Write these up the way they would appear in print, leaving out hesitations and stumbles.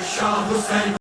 شاہ حسین.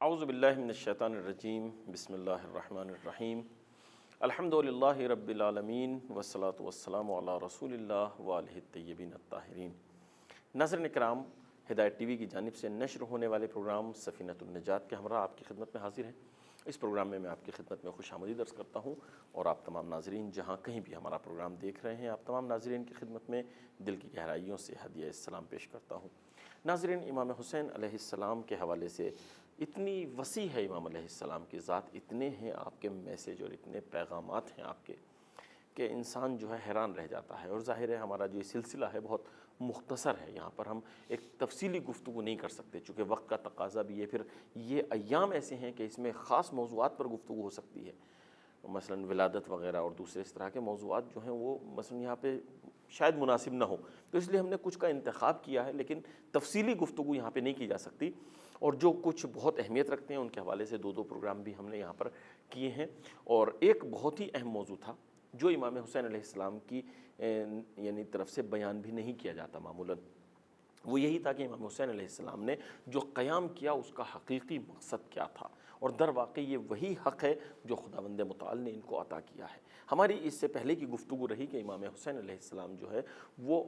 اعوذ باللہ من الشیطان الرجیم. بسم اللہ الرحمن الرحیم. الحمدللہ رب العالمین والصلاة والسلام علی رسول اللہ وآلہ الطیبین الطاہرین. ناظرین کرام، ہدایت ٹی وی کی جانب سے نشر ہونے والے پروگرام سفینۃ النجات کے ہمراہ آپ کی خدمت میں حاضر ہیں. اس پروگرام میں آپ کی خدمت میں خوش آمدید عرض کرتا ہوں، اور آپ تمام ناظرین جہاں کہیں بھی ہمارا پروگرام دیکھ رہے ہیں، آپ تمام ناظرین کی خدمت میں دل کی گہرائیوں سے ہدیہ السلام پیش کرتا ہوں. ناظرین، امام حسین علیہ السلام کے حوالے سے اتنی وسیع ہے امام علیہ السلام کی ذات، اتنے ہیں آپ کے میسیج اور اتنے پیغامات ہیں آپ کے کہ انسان جو ہے حیران رہ جاتا ہے. اور ظاہر ہے ہمارا جو یہ سلسلہ ہے بہت مختصر ہے، یہاں پر ہم ایک تفصیلی گفتگو نہیں کر سکتے چونکہ وقت کا تقاضا بھی ہے. پھر یہ ایام ایسے ہیں کہ اس میں خاص موضوعات پر گفتگو ہو سکتی ہے، مثلا ولادت وغیرہ اور دوسرے اس طرح کے موضوعات جو ہیں وہ مثلا یہاں پہ شاید مناسب نہ ہو، تو اس لیے ہم نے کچھ کا انتخاب کیا ہے، لیکن تفصیلی گفتگو یہاں پہ نہیں کی جا سکتی. اور جو کچھ بہت اہمیت رکھتے ہیں ان کے حوالے سے دو پروگرام بھی ہم نے یہاں پر کیے ہیں. اور ایک بہت ہی اہم موضوع تھا جو امام حسین علیہ السلام کی یعنی طرف سے بیان بھی نہیں کیا جاتا معمولاً، وہ یہی تھا کہ امام حسین علیہ السلام نے جو قیام کیا اس کا حقیقی مقصد کیا تھا. اور در واقع یہ وہی حق ہے جو خداوند متعال نے ان کو عطا کیا ہے. ہماری اس سے پہلے کی گفتگو رہی کہ امام حسین علیہ السلام جو ہے وہ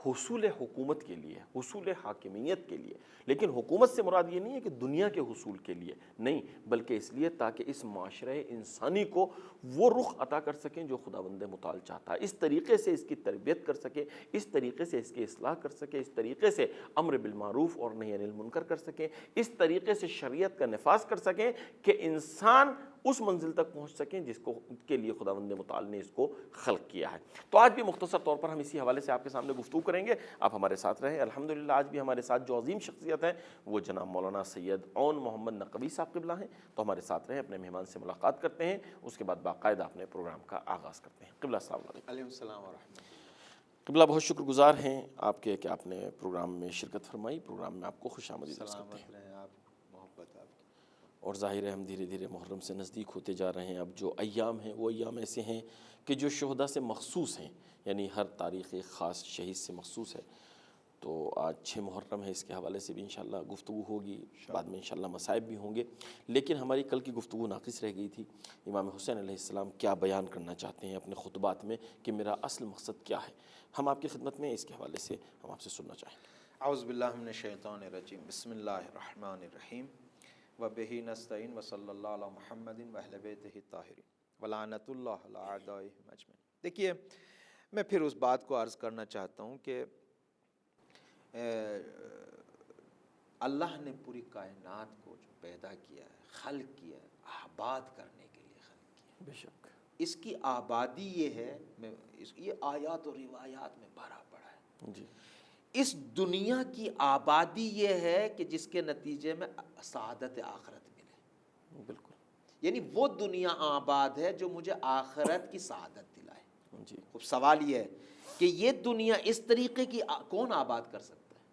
حصول حکومت کے لیے، حصول حاکمیت کے لیے، لیکن حکومت سے مراد یہ نہیں ہے کہ دنیا کے حصول کے لیے نہیں، بلکہ اس لیے تاکہ اس معاشرہ انسانی کو وہ رخ عطا کر سکیں جو خداوند متعال چاہتا ہے، اس طریقے سے اس کی تربیت کر سکیں، اس طریقے سے اس کی اصلاح کر سکیں، اس طریقے سے امر بالمعروف اور نہی عن المنکر کر سکیں، اس طریقے سے شریعت کا نفاذ کر سکیں کہ انسان اس منزل تک پہنچ سکیں جس کو کے لیے خداوند متعال نے اس کو خلق کیا ہے. تو آج بھی مختصر طور پر ہم اسی حوالے سے آپ کے سامنے گفتگو کریں گے. آپ ہمارے ساتھ رہیں. الحمدللہ آج بھی ہمارے ساتھ جو عظیم شخصیت ہیں وہ جناب مولانا سید عون محمد نقوی صاحب قبلہ ہیں. تو ہمارے ساتھ رہیں، اپنے مہمان سے ملاقات کرتے ہیں، اس کے بعد باقاعدہ اپنے پروگرام کا آغاز کرتے ہیں. قبلہ السلام علیکم. علیہ السلام ورحمۃ اللہ. قبلہ بہت شکر گزار ہیں آپ کے کہ آپ نے پروگرام میں شرکت فرمائی. پروگرام میں آپ کو خوش آمدید عرض کرتے ہیں. سلامت رہیں آپ، محبت آپ کی. اور ظاہر ہے ہم دھیرے دھیرے محرم سے نزدیک ہوتے جا رہے ہیں. اب جو ایام ہیں وہ ایام ایسے ہیں کہ جو شہداء سے مخصوص ہیں، یعنی ہر تاریخ ایک خاص شہید سے مخصوص ہے. تو آج 6 محرم ہے، اس کے حوالے سے بھی انشاءاللہ گفتگو ہوگی، بعد میں انشاءاللہ مصائب بھی ہوں گے. لیکن ہماری کل کی گفتگو ناقص رہ گئی تھی. امام حسین علیہ السلام کیا بیان کرنا چاہتے ہیں اپنے خطبات میں کہ میرا اصل مقصد کیا ہے، ہم آپ کی خدمت میں اس کے حوالے سے ہم آپ سے سننا چاہیں. اعوذ باللہ من الشیطان الرجیم. بسم اللہ الرحمن الرحیم. وبہ نستعین وصلی اللہ علی محمد واہل بیتہ الطاہرین ولعنۃ اللہ علی اعدائہم اجمعین. دیکھیے، میں پھر اس بات کو عرض کرنا چاہتا ہوں کہ اللہ نے پوری کائنات کو جو پیدا کیا ہے، خلق کیا ہے، آباد کرنے کے لیے خلق کیا ہے. بے شک اس کی آبادی یہ ہے، یہ آیات اور روایات میں بھرا پڑا ہے. جی. اس دنیا کی آبادی یہ ہے کہ جس کے نتیجے میں سعادت آخرت ملے. بالکل. یعنی وہ دنیا آباد ہے جو مجھے آخرت کی سعادت دلائے. جی. اب سوال یہ ہے کہ یہ دنیا اس طریقے کی کون آباد کر سکتا ہے؟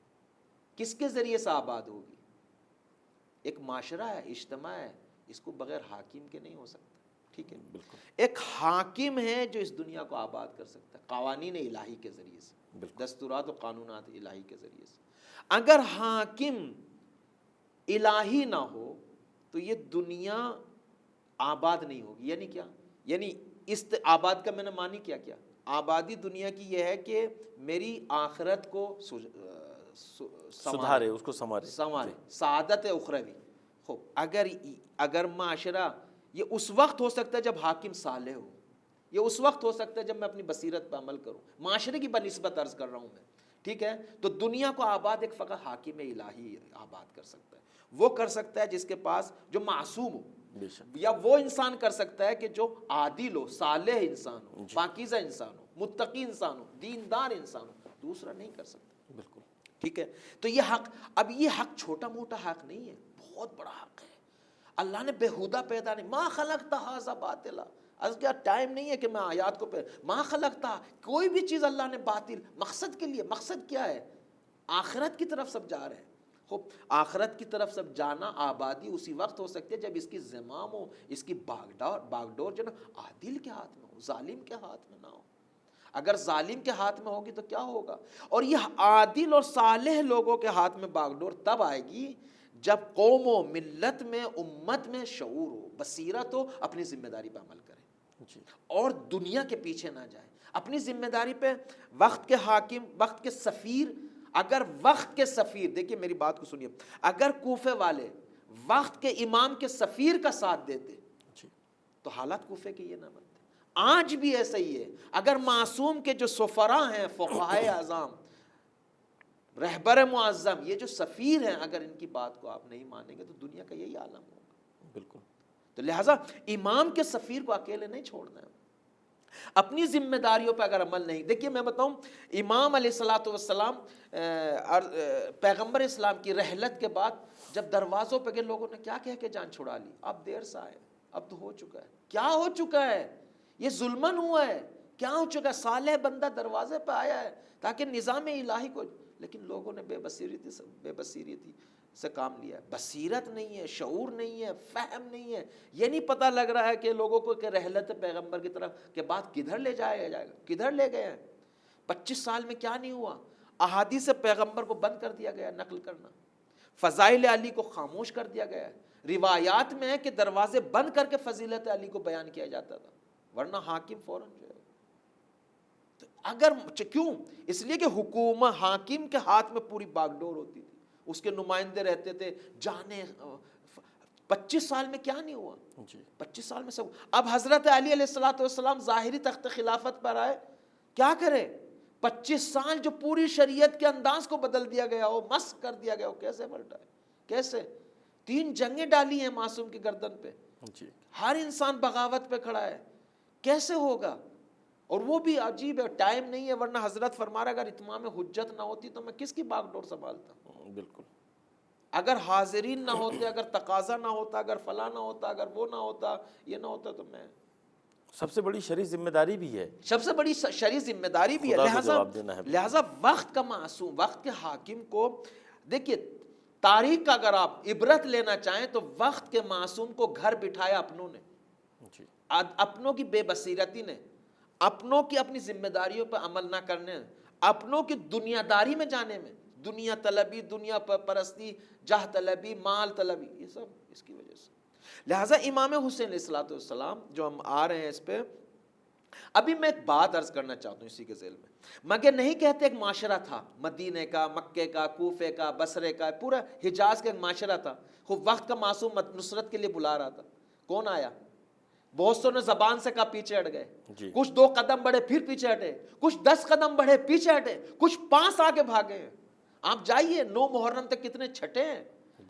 کس کے ذریعے سے آباد ہوگی؟ ایک معاشرہ ہے، اجتماع ہے، اس کو بغیر حاکم کے نہیں ہو سکتا. ٹھیک ہے، بالکل. ایک حاکم ہے جو اس دنیا کو آباد کر سکتا ہے قوانین الہی کے ذریعے سے، دستورات و قانونات الہی کے ذریعے سے. اگر حاکم الہی نہ ہو تو یہ دنیا آباد نہیں ہوگی. یعنی کیا؟ یعنی آباد کا میں نے معنی کیا آبادی دنیا کی یہ ہے کہ میری آخرت کو سدھارے، اس کو سنوارے، سعادت اخروی. خوب، اگر معاشرہ، یہ اس وقت ہو سکتا ہے جب حاکم صالح ہو، یہ اس وقت ہو سکتا ہے جب میں اپنی بصیرت پر عمل کروں. معاشرے کی بنسبت عرض کر رہا ہوں میں. ٹھیک ہے، تو دنیا کو آباد ایک فقط حاکم الہی آباد کر سکتا ہے. وہ کر سکتا ہے جس کے پاس، جو معصوم ہو، بے شک، یا وہ انسان کر سکتا ہے کہ جو عادل ہو، صالح انسان ہو، پاکیزہ انسان ہو، متقی انسان ہو، دیندار انسان ہو، دوسرا نہیں کر سکتا. بالکل. ٹھیک ہے. تو یہ حق، اب یہ حق چھوٹا موٹا حق نہیں ہے، بہت بڑا حق ہے. اللہ نے بےہودہ پیدا نہیں، ما خلقت ھذا باطلا. از کیا ٹائم نہیں ہے کہ میں آیات کو ما خلقتا، کوئی بھی چیز اللہ نے باطل، مقصد کے لیے. مقصد کیا ہے؟ آخرت کی طرف سب جا رہے ہیں. خوب، آخرت کی طرف سب جانا، آبادی اسی وقت ہو سکتی ہے جب اس کی زمام ہو، اس کی باغ ڈور جو نا عادل کے ہاتھ میں ہو، ظالم کے ہاتھ میں نہ ہو. اگر ظالم کے ہاتھ میں ہوگی تو کیا ہوگا؟ اور یہ عادل اور صالح لوگوں کے ہاتھ میں باغ ڈور تب آئے گی جب قوم و ملت میں، امت میں شعور ہو، بصیرت ہو، اپنی ذمہ داری پہ عمل کرے اور دنیا کے پیچھے نہ جائے. اپنی ذمہ داری پہ وقت کے حاکم، وقت کے سفیر، اگر وقت کے سفیر، دیکھیے میری بات کو سنیے، اگر کوفے والے وقت کے امام کے سفیر کا ساتھ دیتے تو حالات کوفے کے یہ نہ بنتے. آج بھی ایسا ہی ہے. اگر معصوم کے جو سفراء ہیں، فقہائے اعظام، رہبر معظم، یہ جو سفیر ہیں، اگر ان کی بات کو آپ نہیں مانیں گے تو دنیا کا یہی عالم ہوگا. بالکل. تو لہٰذا امام کے سفیر کو اکیلے نہیں چھوڑنا ہے. اپنی ذمہ داریوں پہ اگر عمل نہیں، دیکھیے میں بتاؤں، امام علیہ الصلوۃ والسلام پیغمبر اسلام کی رحلت کے بعد جب دروازوں پہ گئے، لوگوں نے کیا کہہ کے جان چھڑا لی؟ اب دیر سے آئے، اب تو ہو چکا ہے. کیا ہو چکا ہے؟ یہ ظلمن ہوا ہے. کیا ہو چکا ہے؟ صالح بندہ دروازے پہ آیا ہے تاکہ نظام الہی کو، لیکن لوگوں نے بے بصیرتی سے کام لیا ہے. بصیرت نہیں ہے، شعور نہیں ہے، فہم نہیں ہے. یہ نہیں پتہ لگ رہا ہے کہ لوگوں کو کہ رحلت پیغمبر کی طرف کے بعد کدھر لے جایا جائے گا، کدھر لے گئے ہیں. 25 سال میں کیا نہیں ہوا؟ احادیث پیغمبر کو بند کر دیا گیا نقل کرنا، فضائل علی کو خاموش کر دیا گیا ہے. روایات میں ہے کہ دروازے بند کر کے فضیلت علی کو بیان کیا جاتا تھا، ورنہ حاکم فوراً جو ہے. اگر کیوں؟ اس لیے کہ حکومت، حاکم کے ہاتھ میں پوری باغ ڈور ہوتی تھی، اس کے نمائندے رہتے تھے. جانے 25 سال میں کیا نہیں ہوا؟ 25 سال میں سب. اب حضرت علی علیہ الصلوۃ والسلام ظاہری تخت خلافت پر آئے، کیا کرے؟ 25 سال جو پوری شریعت کے انداز کو بدل دیا گیا ہو، مسخ کر دیا گیا ہو، کیسے پلٹا ہے؟ کیسے؟ 3 جنگیں ڈالی ہیں معصوم کی گردن پہ، ہر انسان بغاوت پہ کھڑا ہے، کیسے ہوگا؟ اور وہ بھی عجیب ہے، ٹائم نہیں ہے. ورنہ حضرت فرما رہا اگر اتمام حجت نہ ہوتی تو میں کس کی باغ ڈور سنبھالتا؟ بالکل. اگر حاضرین نہ ہوتے، اگر تقاضا نہ ہوتا، اگر فلاں نہ ہوتا، اگر وہ نہ ہوتا، یہ نہ ہوتا، تو میں. سب سے بڑی شرعی ذمہ داری بھی ہے، سب سے بڑی شرعی ذمہ داری بھی ہے. لہٰذا وقت کا معصوم، وقت کے حاکم کو دیکھیے، تاریخ کا اگر آپ عبرت لینا چاہیں تو وقت کے معصوم کو گھر بٹھایا اپنوں نے، اپنوں کی بے بصیرتی نے، اپنوں کی اپنی ذمہ داریوں پر عمل نہ کرنے، اپنوں کی دنیا داری میں جانے میں، دنیا طلبی، دنیا پرستی، جاہ طلبی، مال طلبی، یہ سب اس کی وجہ سے. لہٰذا امام حسین علیہ الصلوۃ والسلام جو ہم آ رہے ہیں اس پہ، ابھی میں ایک بات عرض کرنا چاہتا ہوں اسی کے ذیل میں. مگر نہیں کہتے ایک معاشرہ تھا، مدینے کا، مکے کا، کوفے کا، بصرے کا، پورا حجاز کا ایک معاشرہ تھا. خوب وقت کا معصوم نصرت کے لیے بلا رہا تھا. کون آیا؟ بہت سو نے زبان سے کہا، پیچھے ہٹ گئے. کچھ 2 قدم بڑھے پھر پیچھے ہٹے، کچھ 10 قدم بڑھے پیچھے ہٹے، کچھ 5 آگے بھاگے. آپ جائیے 9 محرم تک کتنے چھٹے ہیں.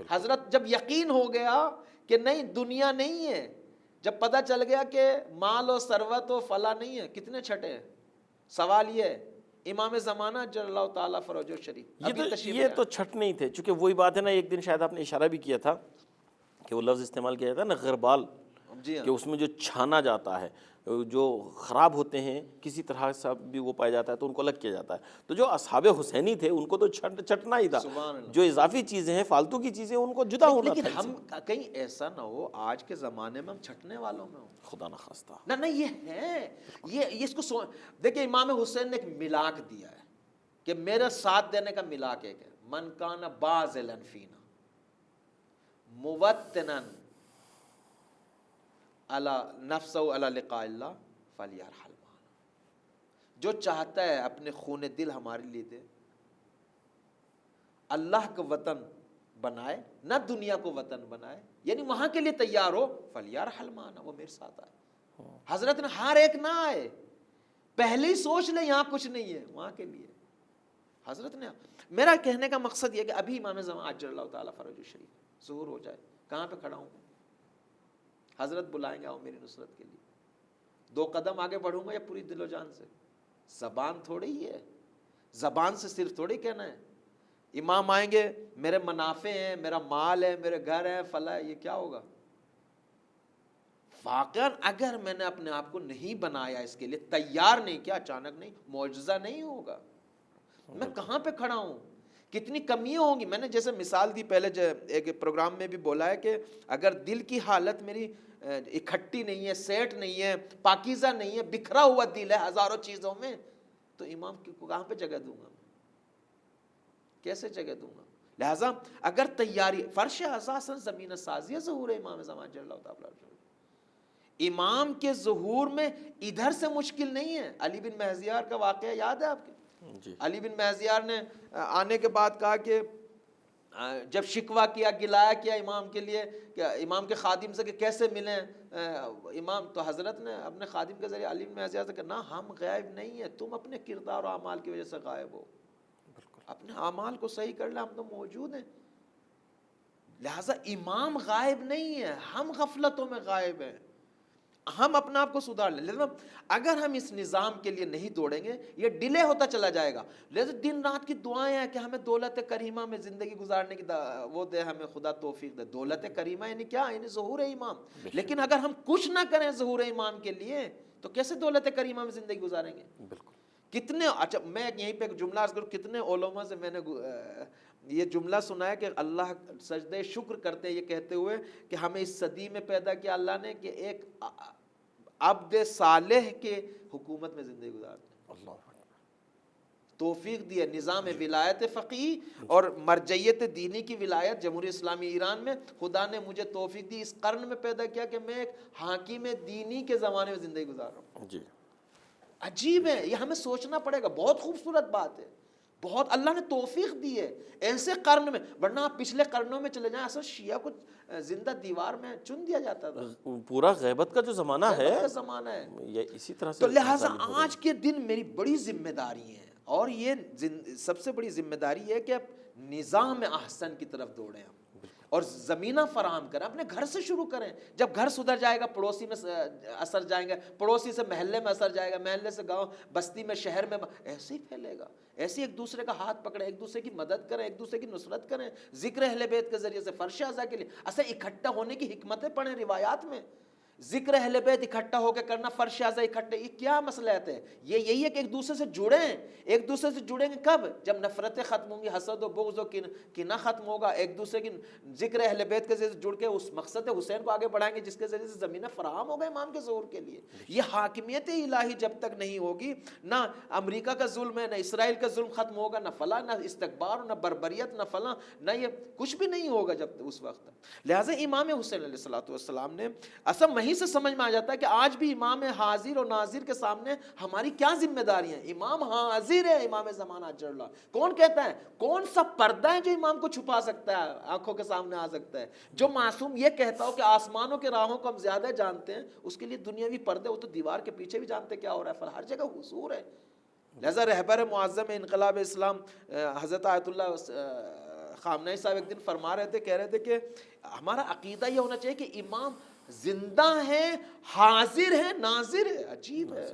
حضرت جب یقین ہو گیا کہ نہیں دنیا نہیں ہے، جب پتہ چل گیا کہ مال و ثروت و فلا نہیں ہے، کتنے چھٹے ہیں. سوال یہ ہے، امام زمانہ جل اللہ تعالیٰ فروج و شریف، یہ تو چھٹ نہیں تھے. چونکہ وہی بات ہے نا، ایک دن شاید آپ نے اشارہ بھی کیا تھا کہ وہ لفظ استعمال کیا جاتا ہے نا، غربال، کہ اس میں جو چھانا جاتا ہے، جو خراب ہوتے ہیں کسی طرح سے بھی وہ پایا جاتا ہے تو ان کو الگ کیا جاتا ہے. تو جو اصحاب حسینی تھے ان کو تو چھٹنا ہی تھا. جو اضافی چیزیں ہیں، فالتو کی چیزیں، ان کو جدا ہونا تھا. لیکن ہم کہیں ایسا نہ ہو آج کے زمانے میں ہم چھٹنے والوں میں ہوں، خدا نہ خواستہ. نہ یہ ہے، یہ اس کو دیکھیں امام حسین نے ایک ملاک دیا ہے کہ میرا ساتھ دینے کا ملاک ایک ہے، من کان باذلا فینا موطنا علی نفسہ علی لقاء اللہ فلیرحل معنا. جو چاہتا ہے اپنے خون دل ہمارے لیے دے، اللہ کا وطن بنائے، نہ دنیا کو وطن بنائے، یعنی وہاں کے لیے تیار ہو، فلیرحل معنا، وہ میرے ساتھ آئے. حضرت نے ہر ایک نہ آئے، پہلے ہی سوچ لے یہاں کچھ نہیں ہے، وہاں کے لیے حضرت نے. میرا کہنے کا مقصد یہ کہ ابھی امام زمان عجل اللہ تعالیٰ فرج الشریف ظہور ہو جائے، کہاں پہ کھڑا ہوں؟ حضرت بلائیں گے آؤ میری نصرت کے لیے، 2 قدم آگے بڑھوں گا یا پوری دل و جان سے؟ زبان تھوڑی ہی ہے، زبان سے صرف تھوڑی کہنا ہے۔ امام آئیں گے میرے منافع ہیں، میرا مال ہے، میرے گھر ہے، فلاں، یہ کیا ہوگا؟ واقعاً اگر میں نے اپنے آپ کو نہیں بنایا، اس کے لیے تیار نہیں کیا، اچانک نہیں، معجزہ نہیں ہوگا۔ میں کہاں پہ کھڑا ہوں، کتنی کمیاں ہوں گی۔ میں نے جیسے مثال دی پہلے ایک پروگرام میں بھی بولا ہے کہ اگر دل کی حالت میری اکٹھی نہیں ہے، سیٹ نہیں ہے، پاکیزہ نہیں ہے، بکھرا ہوا دل ہے ہزاروں چیزوں میں، تو امام کو کہاں پہ جگہ دوں گا میں؟ کیسے جگہ دوں گا؟ لہٰذا اگر تیاری، فرش اساساً زمین سازی ظہور امام زمان جل اللہ تعالیٰ، امام کے ظہور میں ادھر سے مشکل نہیں ہے۔ علی بن مہزیار کا واقعہ یاد ہے آپ کے؟ علی بن مہزیار نے آنے کے بعد کہا کہ جب شکوہ کیا، گلایا کیا امام کے لیے، کہ امام کے خادم سے کہ کیسے ملیں امام، تو حضرت نے اپنے خادم کے ذریعے علی بن مہزیار سے کہا نا، ہم غائب نہیں ہیں، تم اپنے کردار و اعمال کی وجہ سے غائب ہو، اپنے اعمال کو صحیح کر لیں، ہم تو موجود ہیں۔ لہٰذا امام غائب نہیں ہے، ہم غفلتوں میں غائب ہیں، ہم اپنا آپ کو سدھار لیں۔ لیکن اگر ہم اس نظام کے لیے نہیں دوڑیں گے، یہ ڈیلے ہوتا چلا جائے گا۔ لیکن دن رات کی دعائیں ہیں کہ ہمیں دولت کریمہ میں زندگی گزارنے کی وہ دے، ہمیں خدا توفیق دے۔ دولت کریمہ یعنی کیا؟ یعنی ظہور امام۔ لیکن اگر ہم کچھ نہ کریں ظہور امام کے لیے تو کیسے دولت کریمہ میں زندگی گزاریں گے؟ بالکل۔ کتنے، اچھا میں یہیں پہ جملہ عرض کروں، کتنے علماء سے میں نے یہ جملہ سنا ہے کہ اللہ سجدہ شکر کرتے یہ کہتے ہوئے کہ ہمیں اس صدی میں پیدا کیا اللہ نے کہ ایک عبد صالح کے حکومت میں زندگی گزارتے ہیں۔ اللہ توفیق دی ہے، نظام ولایت فقیہ اور مرجعیت دینی کی ولایت جمہوریہ اسلامی ایران میں خدا نے مجھے توفیق دی، اس قرن میں پیدا کیا کہ میں ایک حاکم دینی کے زمانے میں زندگی گزار رہا ہوں۔ جی عجیب ہے، یہ ہمیں سوچنا پڑے گا، بہت خوبصورت بات ہے، بہت اللہ نے توفیق دی ہے ایسے قرن میں۔ ورنہ آپ پچھلے قرنوں میں چلے جائیں، اصل شیعہ کو زندہ دیوار میں چن دیا جاتا تھا، پورا غیبت کا جو زمانہ ہے، زمانہ ہے یہ اسی طرح سے۔ تو لہٰذا آج کے دن میری بڑی ذمہ داری ہے، اور یہ سب سے بڑی ذمہ داری ہے کہ نظام احسن کی طرف دوڑیں ہم، اور زمینہ فراہم کریں، اپنے گھر سے شروع کریں۔ جب گھر سدھر جائے گا، پڑوسی میں اثر جائیں گے، پڑوسی سے محلے میں اثر جائے گا، محلے سے گاؤں، بستی میں، شہر میں، ایسے ہی پھیلے گا۔ ایسے ایک دوسرے کا ہاتھ پکڑیں، ایک دوسرے کی مدد کریں، ایک دوسرے کی نصرت کریں، ذکر اہل بیت کے ذریعے سے، فرش اعضاء کے لیے اصل اکٹھا ہونے کی حکمتیں پڑھیں روایات میں۔ ذکر اہل بیت اکٹھا ہو کے کرنا، فرش اعضاء اکٹھے، یہ کیا مصلحت ہے؟ یہ یہی ہے کہ ایک دوسرے سے جڑیں۔ ایک دوسرے سے جڑیں گے کب؟ جب نفرتیں ختم ہوں گی، حسد و بغض و کینہ ختم ہوگا، ایک دوسرے کی ذکر اہل بیت کے ذریعے جڑ کے اس مقصد حسین کو آگے بڑھائیں گے جس کے ذریعے سے زمینہ فراہم ہوگا امام کے ظہور کے لیے۔ یہ حاکمیت الہی جب تک نہیں ہوگی، نہ امریکہ کا ظلم ہے، نہ اسرائیل کا ظلم ختم ہوگا، نہ فلاں، نہ استکبار، نہ بربریت، نہ فلاں، نہ یہ کچھ بھی نہیں ہوگا جب اس وقت۔ لہٰذا امام حسین علیہ الصلوۃ والسلام نے اصل وہیں سے سمجھ میں آ جاتا ہے کہ آج بھی امام حاضر اور ناظر کے سامنے ہماری کیا ذمہ داریاں ہیں۔ امام حاضر ہے، امام زمانہ اجر اللہ۔ کون کہتا ہے؟ کون سا پردہ ہے جو امام کو چھپا سکتا ہے، آنکھوں کے سامنے آ سکتا ہے؟ جو معصوم یہ کہتا ہو کہ آسمانوں کے راہوں کو ہم زیادہ جانتے ہیں، اس کے لیے دنیاوی پردے، وہ تو دیوار کے پیچھے بھی جانتے کیا ہو رہا ہے، ہر جگہ حضور ہے۔ لہذا رہبر معظم انقلاب اسلام حضرت آیت اللہ خامنہئی صاحب ایک دن فرما رہے تھے، کہہ رہے تھے کہ ہمارا عقیدہ یہ ہونا چاہیے کہ امام زندہ ہے، حاضر ہے، ناظر ہے۔ عجیب ہے،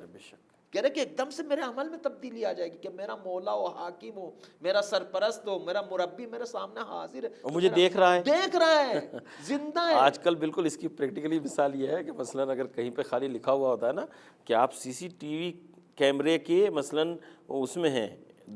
کہہ رہے کہ ایک دم سے میرے عمل میں تبدیلی آ جائے گی کہ میرا مولا ہو، حاکم ہو، میرا سرپرست ہو، میرا مربی میرے سامنے حاضر ہے اور مجھے دیکھ رہا ہے، زندہ ہے۔ آج کل بالکل اس کی پریکٹیکلی مثال یہ ہے کہ مثلاً اگر کہیں پہ خالی لکھا ہوا ہوتا ہے نا کہ آپ سی سی ٹی وی کیمرے کے مثلاً اس میں ہیں،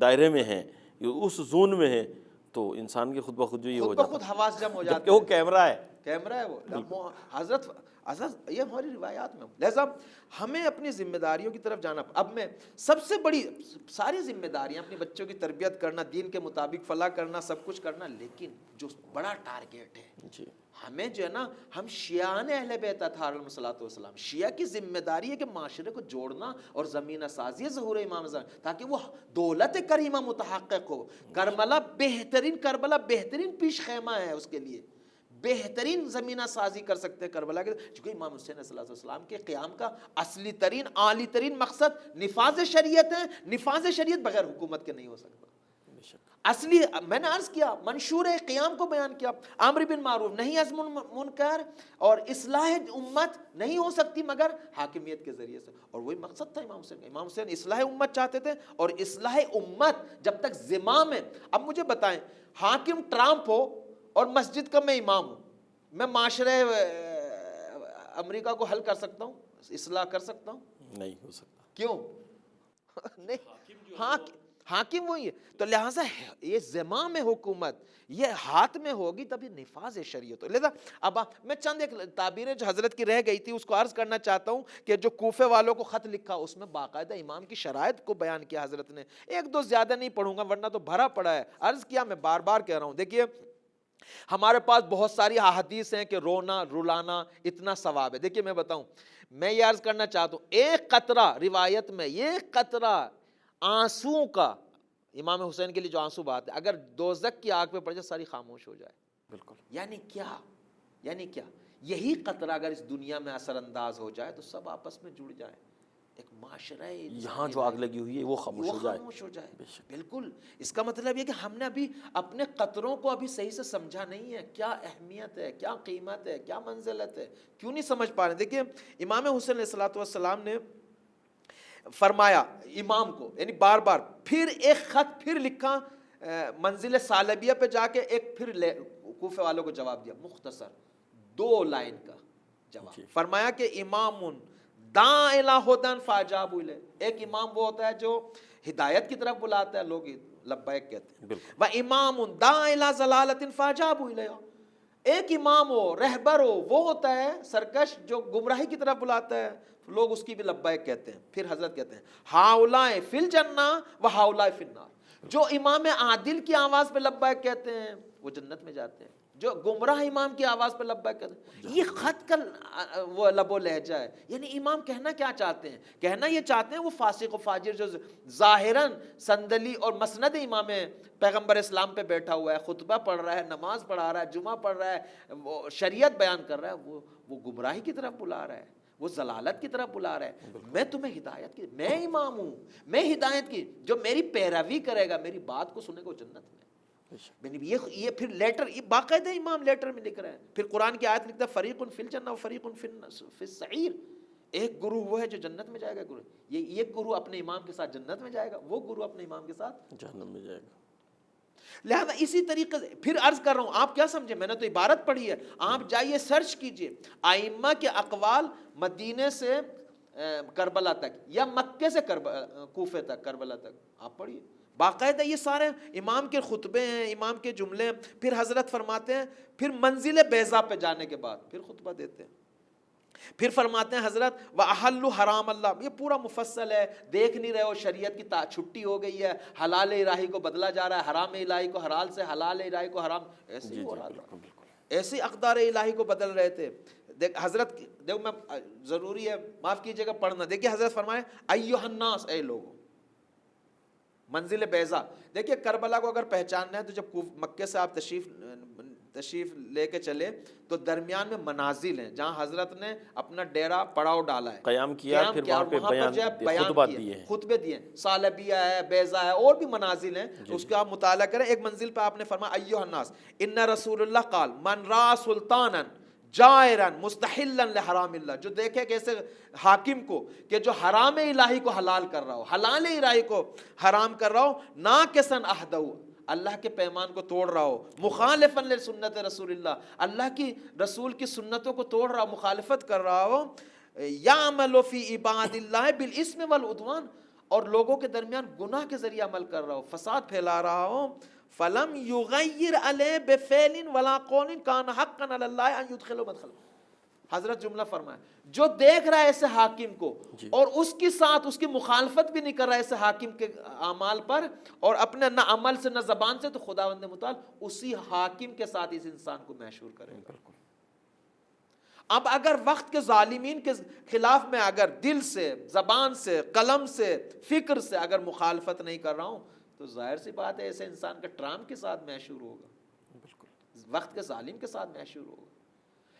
دائرے میں ہیں، اس زون میں ہیں، تو انسان کے خود بخود جو یہ ہو جاتا ہے، خود حواس جم ہو جاتا ہے، جبکہ وہ کیمرہ ہے، کیمرہ ہے وہ۔ حضرت یہ ہماری روایات میں۔ لہذا ہمیں اپنی ذمہ داریوں کی طرف جانا۔ اب میں سب سے بڑی ساری ذمہ داریاں اپنی بچوں کی تربیت کرنا، دین کے مطابق فلاح کرنا، سب کچھ کرنا، لیکن جو بڑا ٹارگیٹ ہے جی ہمیں جو ہے نا، ہم شیعان اہل بیت اطہار علیہ الصلوۃ والسلام، شیعہ کی ذمہ داری ہے کہ معاشرے کو جوڑنا اور زمینہ سازی ظہور امام زمان، تاکہ وہ دولت کریمہ متحقق ہو۔ کربلا بہترین پیش خیمہ ہے اس کے لیے، بہترین زمینہ سازی کر سکتے ہیں کربلا کے، چونکہ امام حسین علیہ السلام کے قیام کا اصلی ترین اعلی ترین مقصد نفاذ شریعت ہے۔ نفاذ شریعت بغیر حکومت کے نہیں ہو سکتا۔ اصلی میں نے عرض کیا منشور قیام کو بیان کیا، امر بن معروف نہیں عزم منکر، اور اصلاح امت نہیں ہو سکتی مگر حاکمیت کے ذریعے سے، اور وہی مقصد تھا امام حسین کا۔ امام حسین اصلاح امت چاہتے تھے، اور اصلاح امت جب تک زمام ہے۔ اب مجھے بتائیں، حاکم ٹرمپ ہو اور مسجد کا میں امام ہوں، میں معاشرے امریکہ کو حل کر سکتا ہوں، اصلاح کر سکتا ہوں؟ نہیں ہو سکتا۔ کیوں؟ نہیں، حاکم وہی ہے۔ تو لہٰذا یہ زمام حکومت یہ ہاتھ میں ہوگی تبھی نفاذ شریعت ہو۔ لہذا اب میں چند ایک تعبیریں جو حضرت کی رہ گئی تھی اس کو عرض کرنا چاہتا ہوں کہ جو کوفے والوں کو خط لکھا اس میں باقاعدہ امام کی شرائط کو بیان کیا حضرت نے۔ ایک دو زیادہ نہیں پڑھوں گا ورنہ تو بھرا پڑا ہے، عرض کیا میں بار بار کہہ رہا ہوں۔ دیکھیے ہمارے پاس بہت ساری احادیث ہیں کہ رونا رلانا اتنا ثواب ہے۔ دیکھیے میں بتاؤں، میں یہ عرض کرنا چاہتا ہوں، ایک قطرہ روایت میں، ایک قطرہ آنسو کا، امام حسین کے لیے جو آنسو بات ہے، اگر دوزخ کی آگ پہ پڑ جائے ساری خاموش ہو جائے۔ بالکل، یعنی کیا؟ یعنی کیا؟ یہی قطرہ اگر اس دنیا میں اثر انداز ہو جائے تو سب آپس میں جڑ جائیں، ایک معاشرہ یہاں جو آگ لگی ہوئی ہے وہ خاموش ہو جائے۔ بالکل، اس کا مطلب یہ کہ ہم نے ابھی اپنے قطروں کو ابھی صحیح سے سمجھا نہیں ہے، کیا اہمیت ہے، کیا قیمت ہے، کیا منزلت ہے، کیوں نہیں سمجھ پا رہے۔ دیکھیے امام حسین علیہ السلام نے فرمایا امام کو، یعنی بار بار پھر ایک خط پھر لکھا منزل ثعلبیہ پہ جا کے، ایک پھر کوفے والوں کو جواب دیا، مختصر 2 لائن کا جواب۔ فرمایا کہ امام داں الی ھدی فاجابوا الیہ، ایک امام وہ ہوتا ہے جو ہدایت کی طرف بلاتا ہے، لوگ لبیک کہتے ہیں، و امام داں الی ضلالۃ فاجابوا الیہ، ایک امام ہو رہبر ہو وہ ہوتا ہے سرکش جو گمراہی کی طرف بلاتا ہے، لوگ اس کی بھی لبیک کہتے ہیں۔ پھر حضرت کہتے ہیں ہؤلاء فی الجنہ و ہؤلاء فی النار، جو امام عادل کی آواز پہ لبیک کہتے ہیں وہ جنت میں جاتے ہیں، جو گمراہ امام کی آواز پہ لبیک کہتے ہیں۔ یہ خط کا وہ لب و لہجہ ہے، یعنی امام کہنا کیا چاہتے ہیں؟ کہنا یہ چاہتے ہیں وہ فاسق و فاجر جو ظاہراً صندلی اور مسند امام پیغمبر اسلام پہ بیٹھا ہوا ہے، خطبہ پڑھ رہا ہے، نماز پڑھا رہا ہے، جمعہ پڑھ رہا ہے، وہ شریعت بیان کر رہا ہے، وہ گمراہی کی طرف بلا رہا ہے، وہ ضلالت کی طرف بلا رہا ہے۔ میں تمہیں ہدایت کی، میں امام ہوں، میں ہدایت کی، جو میری پیروی کرے گا، میری بات کو سنے گا، وہ جنت میں۔ یہ پھر لیٹر، یہ باقاعدہ امام لیٹر میں لکھ رہے ہیں۔ پھر قرآن کی آیت لکھتا ہے فریق فی الجنہ و فریق فی السعیر، ایک گروہ وہ ہے جو جنت میں جائے گا، یہ گروہ اپنے امام کے ساتھ جنت میں جائے گا، وہ گروہ اپنے امام کے ساتھ جہنم میں جائے گا۔ لہذا اسی طریقے سے پھر عرض کر رہا ہوں، آپ کیا سمجھے، میں نے تو عبارت پڑھی ہے، آپ جائیے سرچ کیجئے ائمہ کے اقوال مدینے سے کربلا تک یا مکے سے کوفے تک، کربلا تک، آپ پڑھیے باقاعدہ یہ سارے امام کے خطبے ہیں، امام کے جملے ہیں۔ پھر حضرت فرماتے ہیں پھر منزل بیضا پہ جانے کے بعد پھر خطبہ دیتے ہیں، پھر فرماتے ہیں حضرت وَأَحَلُّ حرام اللہ، یہ پورا مفصل ہے، دیکھ نہیں رہے ہو چھٹی چھٹی ہو گئی ہے، حلال الہی کو بدلا جا رہا ہے، حرام الہی کو حلال سے، حلال الہی کو حرام، ایسے ہی ہو رہا تھا، ایسی اقدار الہی کو بدل رہے تھے۔ حضرت دیکھو میں ضروری ہے معاف کیجئے گا پڑھنا، دیکھیے حضرت فرمائے ایھا الناس، اے لوگوں، منزل بیضا۔ دیکھیے کربلا کو اگر پہچاننا ہے تو جب مکے سے آپ تشریف لے کے چلے تو درمیان میں منازل ہیں جہاں حضرت نے اپنا ڈیرا پڑاؤ ڈالا ہے، قیام کیا، پھر وہاں پہ خطبہ دیے، خطبے دیے، ثعلبیہ ہے، بیضا ہے، اور بھی منازل ہیں، اس کا آپ مطالعہ کریں۔ ایک منزل پہ آپ نے فرمایا ایھا الناس ان رسول اللہ قال من را سلطانا جائرا مستحلا لحرام اللہ، جو دیکھے کہ ایسے حاکم کو کہ جو حرام الہی کو حلال کر رہا ہو، حلال الہی کو حرام کر رہا ہو، ناقصا عہدہ، اللہ کے پیمان کو توڑ رہا ہو، مخالفا لسنت رسول اللہ، اللہ کی رسول کی سنتوں کو توڑ رہا ہو، مخالفت کر رہا ہو، یعمل فی عباد اللہ بالاسم والعدوان، اور لوگوں کے درمیان گناہ کے ذریعے عمل کر رہا ہو، فساد پھیلا رہا ہو، فلم یغیر علیہ بفعل ولا قول کان حقا علی اللہ ان یدخلہ مدخلہ۔ حضرت جملہ فرمائے جو دیکھ رہا ہے ایسے حاکم کو اور اس کے ساتھ اس کی مخالفت بھی نہیں کر رہا ہے ایسے حاکم کے اعمال پر، اور اپنے نہ عمل سے نہ زبان سے، تو خداوند متعال اسی حاکم کے ساتھ اس انسان کو محشور کرے گا۔ اب اگر وقت کے ظالمین کے خلاف میں اگر دل سے، زبان سے، قلم سے، فکر سے اگر مخالفت نہیں کر رہا ہوں تو ظاہر سی بات ہے ایسے انسان کا ٹرامپ کے ساتھ محشور ہوگا، وقت کے ظالم کے ساتھ محشور ہوگا۔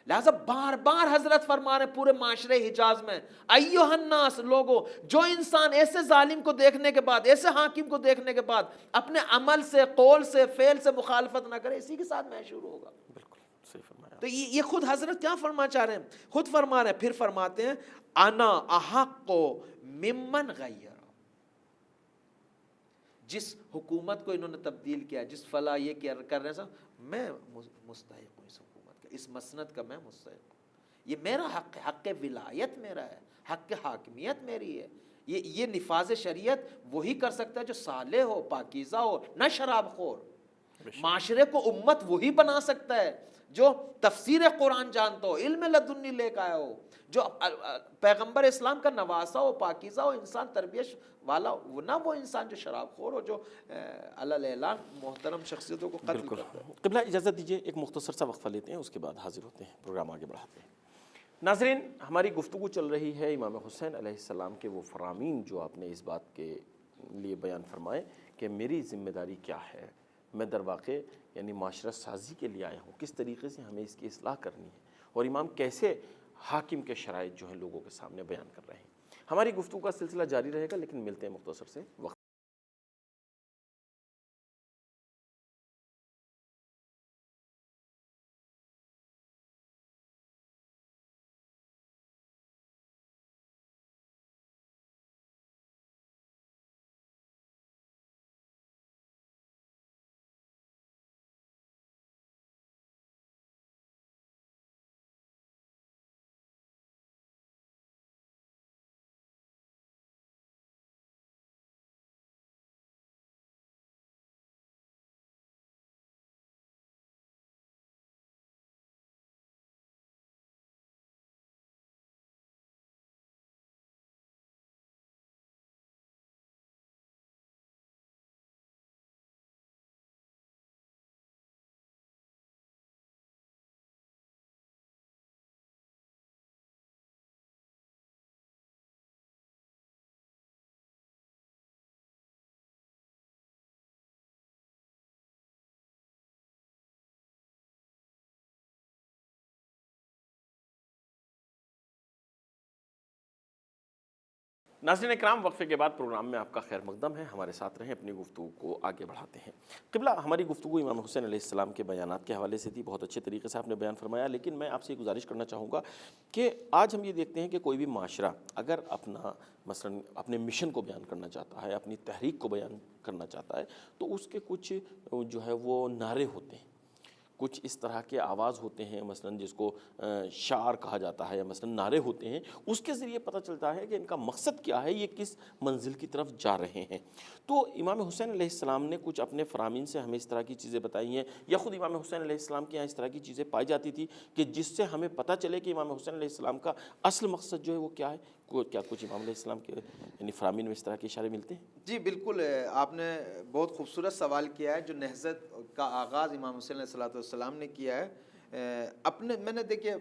لہٰذا بار بار حضرت فرما رہے پورے معاشرے حجاز میں، ایھا الناس، لوگوں، جو انسان ایسے ظالم کو دیکھنے کے بعد، ایسے حاکم کو دیکھنے کے بعد اپنے عمل سے، قول سے، فعل سے مخالفت نہ کرے، اسی کے ساتھ میں شروع ہوگا۔ بالکل صحیح فرمایا۔ تو یہ خود حضرت کیا فرما چاہ رہے ہیں؟ خود فرما رہے ہیں، پھر فرماتے ہیں انا احق ممن غیر، جس حکومت کو انہوں نے تبدیل کیا، جس فلاں یہ کر رہے ہیں، میں مستحق ہوں اس حکومت کا، اس مسند کا میں مستحق ہوں، یہ میرا حق ہے، حق ولایت میرا ہے، حق حاکمیت میری ہے۔ یہ نفاذ شریعت وہی کر سکتا ہے جو صالح ہو، پاکیزہ ہو، نہ شراب خور۔ معاشرے کو امت وہی بنا سکتا ہے جو تفسیر قرآن جانتا ہو، علم لدنی لے کے آیا ہو، جو پیغمبر اسلام کا نواسا ہو، پاکیزہ ہو، انسان تربیت والا ہو، نہ وہ انسان جو شراب خور ہو، جو علی اعلان محترم شخصیتوں کو قتل کرتا ہے۔ قبلہ اجازت دیجیے ایک مختصر سا وقفہ لیتے ہیں، اس کے بعد حاضر ہوتے ہیں، پروگرام آگے بڑھاتے ہیں۔ ناظرین، ہماری گفتگو چل رہی ہے امام حسین علیہ السلام کے وہ فرامین جو آپ نے اس بات کے لیے بیان فرمائے کہ میری ذمہ داری کیا ہے، میں در واقع یعنی معاشرہ سازی کے لیے آیا ہوں، کس طریقے سے ہمیں اس کی اصلاح کرنی ہے، اور امام کیسے حاکم کے شرائط جو ہیں لوگوں کے سامنے بیان کر رہے ہیں۔ ہماری گفتگو کا سلسلہ جاری رہے گا، لیکن ملتے ہیں مختصر سے وقت۔ ناظرین اکرام، وقفے کے بعد پروگرام میں آپ کا خیر مقدم ہے، ہمارے ساتھ رہیں، اپنی گفتگو کو آگے بڑھاتے ہیں۔ قبلہ، ہماری گفتگو امام حسین علیہ السلام کے بیانات کے حوالے سے تھی، بہت اچھے طریقے سے آپ نے بیان فرمایا، لیکن میں آپ سے یہ گزارش کرنا چاہوں گا کہ آج ہم یہ دیکھتے ہیں کہ کوئی بھی معاشرہ اگر مثلا اپنے مشن کو بیان کرنا چاہتا ہے، اپنی تحریک کو بیان کرنا چاہتا ہے، تو اس کے کچھ جو ہے وہ نعرے ہوتے ہیں، کچھ اس طرح کے آواز ہوتے ہیں، مثلا جس کو شعار کہا جاتا ہے، یا مثلا نعرے ہوتے ہیں، اس کے ذریعے پتہ چلتا ہے کہ ان کا مقصد کیا ہے، یہ کس منزل کی طرف جا رہے ہیں۔ تو امام حسین علیہ السلام نے کچھ اپنے فرامین سے ہمیں اس طرح کی چیزیں بتائی ہیں، یا خود امام حسین علیہ السلام کے یہاں اس طرح کی چیزیں پائی جاتی تھی کہ جس سے ہمیں پتہ چلے کہ امام حسین علیہ السلام کا اصل مقصد جو ہے وہ کیا ہے؟ کیا کچھ امام علیہ السلام کے یعنی فرامین میں اس طرح کے اشارے ملتے ہیں؟ جی بالکل، آپ نے بہت خوبصورت سوال کیا ہے۔ جو نہضت کا آغاز امام حسین علیہ السلام نے کیا ہے، میں نے دیکھیے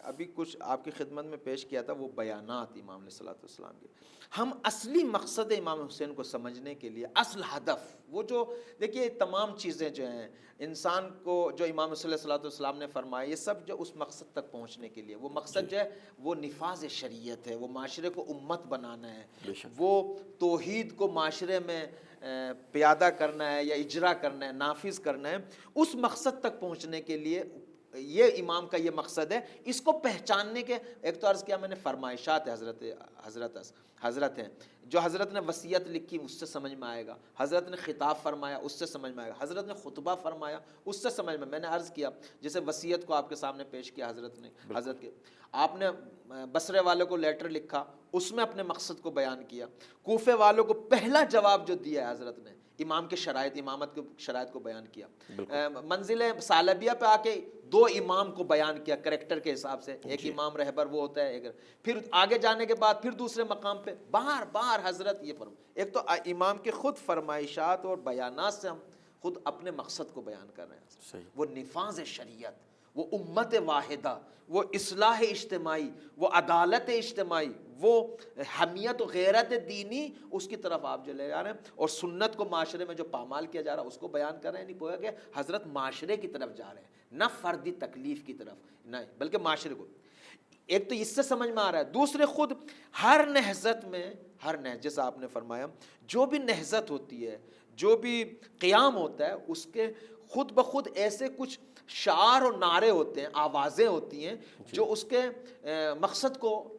ابھی کچھ آپ کی خدمت میں پیش کیا تھا، وہ بیانات امام علیہ السلام کے۔ ہم اصلی مقصد امام حسین کو سمجھنے کے لیے، اصل ہدف، وہ جو دیکھیے تمام چیزیں جو ہیں انسان کو، جو امام حسین علیہ السلام نے فرمایا، یہ سب جو اس مقصد تک پہنچنے کے لیے، وہ مقصد جو ہے وہ نفاذ شریعت ہے، وہ معاشرے کو امت بنانا ہے، وہ توحید کو معاشرے میں پیادہ کرنا ہے یا اجرا کرنا ہے، نافذ کرنا ہے۔ اس مقصد تک پہنچنے کے لیے یہ امام کا یہ مقصد ہے۔ اس کو پہچاننے کے ایک تو عرض کیا میں نے، فرمائشات حضرت ہیں، جو حضرت نے وصیت لکھی اس سے سمجھ میں آئے گا، حضرت نے خطاب فرمایا اس سے سمجھ میں آئے گا، حضرت نے خطبہ فرمایا اس سے سمجھ میں نے عرض کیا جیسے وصیت کو آپ کے سامنے پیش کیا حضرت کے، آپ نے بصرے والوں کو لیٹر لکھا، اس میں اپنے مقصد کو بیان کیا، کوفے والوں کو پہلا جواب جو دیا ہے حضرت نے، امام کے شرائط، امامت کے شرائط کو بیان کیا، منزل ثعلبیہ پہ آ کے 2 امام کو بیان کیا کریکٹر کے حساب سے، ایک امام رہبر وہ ہوتا ہے، پھر آگے جانے کے بعد پھر دوسرے مقام پہ بار بار حضرت یہ ایک تو امام کے خود فرمائشات اور بیانات سے ہم خود اپنے مقصد کو بیان کر رہے ہیں، وہ نفاذ شریعت، وہ امت واحدہ، وہ اصلاح اجتماعی، وہ عدالت اجتماعی، وہ حمیت و غیرت دینی، اس کی طرف آپ جو لے جا رہے ہیں، اور سنت کو معاشرے میں جو پامال کیا جا رہا ہے اس کو بیان کر رہے ہیں. نہیں پویا کہ حضرت معاشرے کی طرف جا رہے ہیں، نہ فردی تکلیف کی طرف نہیں، بلکہ معاشرے کو. ایک تو اس سے سمجھ میں آ رہا ہے. دوسرے خود ہر نہضت میں، ہر نہضت جیسا آپ نے فرمایا، جو بھی نہضت ہوتی ہے، جو بھی قیام ہوتا ہے، اس کے خود بخود ایسے کچھ شعار اور نعرے ہوتے ہیں، آوازیں ہوتی ہیں جو اس کے مقصد کو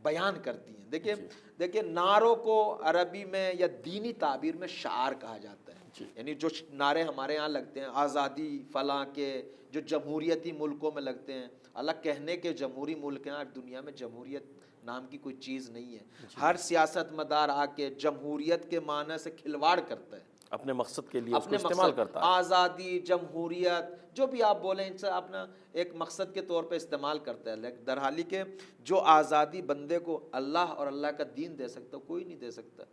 بیان کرتی ہیں. دیکھیے نعروں کو عربی میں یا دینی تعبیر میں شعار کہا جاتا ہے. یعنی جو نعرے ہمارے یہاں لگتے ہیں آزادی فلاں کے، جو جمہوریتی ملکوں میں لگتے ہیں، اللہ کہنے کے جمہوری ملک ہیں، آج دنیا میں جمہوریت نام کی کوئی چیز نہیں ہے. ہر سیاست مدار آ کے جمہوریت کے معنی سے کھلواڑ کرتا ہے، اپنے مقصد کے لیے اس کو استعمال کرتا ہے. آزادی، جمہوریت، جو بھی آپ بولیں، ان سے اپنا ایک مقصد کے طور پہ استعمال کرتا ہے. لیکن در حالی کہ جو آزادی بندے کو اللہ اور اللہ کا دین دے سکتا کوئی نہیں دے سکتا،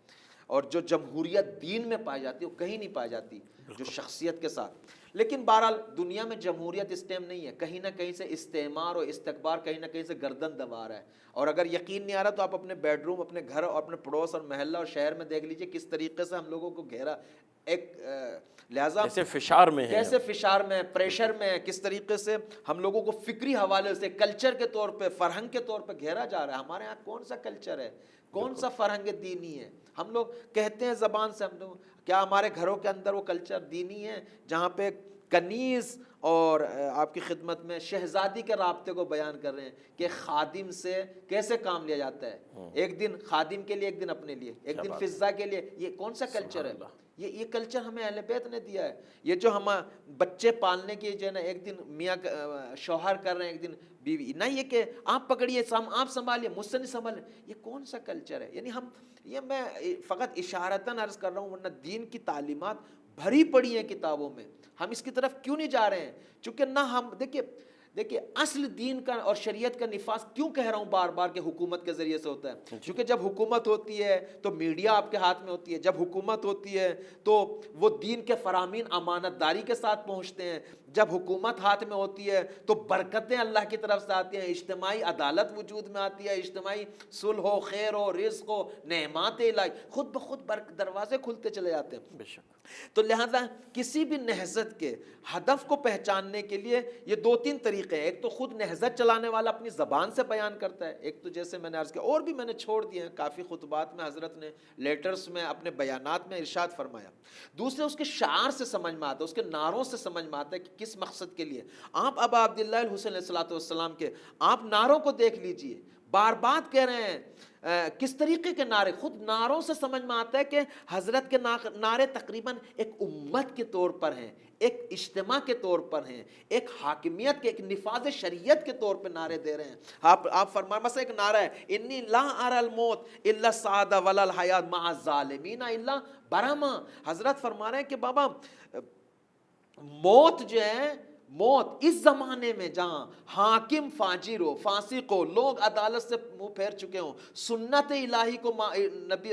اور جو جمہوریت دین میں پائی جاتی ہے وہ کہیں نہیں پائی جاتی جو شخصیت کے ساتھ. لیکن بہرحال دنیا میں جمہوریت اس ٹائم نہیں ہے، کہیں نہ کہیں سے استعمار اور استکبار کہیں نہ کہیں سے گردن دبا رہا ہے. اور اگر یقین نہیں آ رہا تو آپ اپنے بیڈ روم، اپنے گھر اور اپنے پڑوس اور محلہ اور شہر میں دیکھ لیجئے کس طریقے سے ہم لوگوں کو گھیرا. ایک لہٰذا کیسے فشار میں ہے، کیسے فشار میں، پریشر میں، کس طریقے سے ہم لوگوں کو فکری حوالے سے، کلچر کے طور پہ، فرہنگ کے طور پہ گھیرا جا رہا ہے. ہمارے ہاں کون سا کلچر ہے، کون سا فرہنگ دینی ہے؟ ہم لوگ کہتے ہیں زبان سے، ہم لوگ کیا ہمارے گھروں کے اندر وہ کلچر دینی ہے جہاں پہ کنیز اور آپ کی خدمت میں شہزادی کے رابطے کو بیان کر رہے ہیں کہ خادم سے کیسے کام لیا جاتا ہے، ایک دن خادم کے لیے، ایک دن اپنے لیے، ایک دن فضا کے لیے. یہ کون سا کلچر ہے؟ یہ کلچر ہمیں اہل بیت نے دیا ہے. یہ جو ہم بچے پالنے کی جو ہے نا، ایک دن میاں شوہر کر رہے ہیں، ایک دن بیوی، نہ یہ کہ آپ پکڑیے آپ سنبھالیے، مجھ سے نہیں سنبھالے. یہ کون سا کلچر ہے؟ یعنی یہ میں فقط اشارتاً عرض کر رہا ہوں، ورنہ دین کی تعلیمات بھری پڑی ہیں کتابوں میں. ہم اس کی طرف کیوں نہیں جا رہے ہیں؟ چونکہ نہ ہم دیکھیے اصل دین کا اور شریعت کا نفاذ کیوں کہہ رہا ہوں بار بار کہ حکومت کے ذریعے سے ہوتا ہے. کیونکہ جب حکومت ہوتی ہے تو میڈیا آپ کے ہاتھ میں ہوتی ہے، جب حکومت ہوتی ہے تو وہ دین کے فرامین امانت داری کے ساتھ پہنچتے ہیں، جب حکومت ہاتھ میں ہوتی ہے تو برکتیں اللہ کی طرف سے آتی ہیں، اجتماعی عدالت وجود میں آتی ہے، اجتماعی صلح ہو، خیر ہو، رزق ہو، نعمات الہی خود بخود دروازے کھلتے چلے جاتے ہیں. بے شک. تو لہذا کسی بھی نہضت کے ہدف کو پہچاننے کے لیے یہ دو تین طریقے ہیں. ایک تو خود نہضت چلانے والا اپنی زبان سے بیان کرتا ہے، ایک تو جیسے میں نے عرض کیا، اور بھی میں نے چھوڑ دیے ہیں کافی خطبات میں، حضرت نے لیٹرز میں، اپنے بیانات میں ارشاد فرمایا. دوسرے اس کے شعار سے سمجھ میں آتا ہے، اس کے نعروں سے سمجھ میں آتا ہے کہ کس مقصد کے لیے. آپ ابا عبداللہ الحسین علیہ الصلوۃ والسلام کے آپ نعروں کو دیکھ لیجئے، بار بار کہہ رہے ہیں کس طریقے کے نعرے. خود نعروں سے سمجھ میں آتا ہے کہ حضرت کے نعرے تقریباً ایک امت کے طور پر ہیں، ایک اجتماع کے طور پر ہیں، ایک حاکمیت کے، ایک نفاذ شریعت کے طور پر نعرے دے رہے ہیں. آپ فرمائیں مثلا ایک نعرہ ہے، انی لا اری الموت الا السعادہ ولا الحیات مع الظالمین الا برما. حضرت فرما رہے ہیں کہ بابا موت جو ہے، موت اس زمانے میں جہاں حاکم فاجر ہو، فاسق ہو، لوگ عدالت سے منہ پھیر چکے ہوں، سنت الہی کو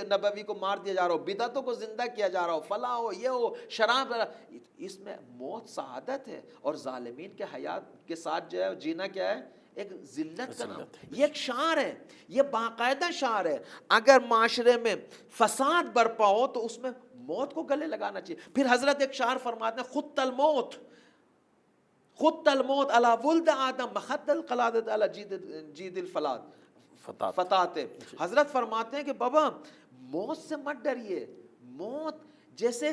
نبوی کو مار دیا جا رہا ہو، بدعتوں کو زندہ کیا جا رہا ہو، فلاں ہو، یہ ہو، شراب، اس میں موت سعادت ہے، اور ظالمین کے حیات کے ساتھ جو ہے جینا کیا ہے؟ ایک ذلت کا نام. یہ ایک شعار ہے، یہ باقاعدہ شعار ہے. اگر معاشرے میں فساد برپا ہو تو اس میں موت کو گلے لگانا چاہیے. پھر حضرت ایک شعار فرماتے ہیں، خط الموت، خط الموت علی ولد آدم مخد القلادت علی جید الفلات فتات. حضرت فرماتے ہیں کہ بابا موت سے مت ڈریے. موت جیسے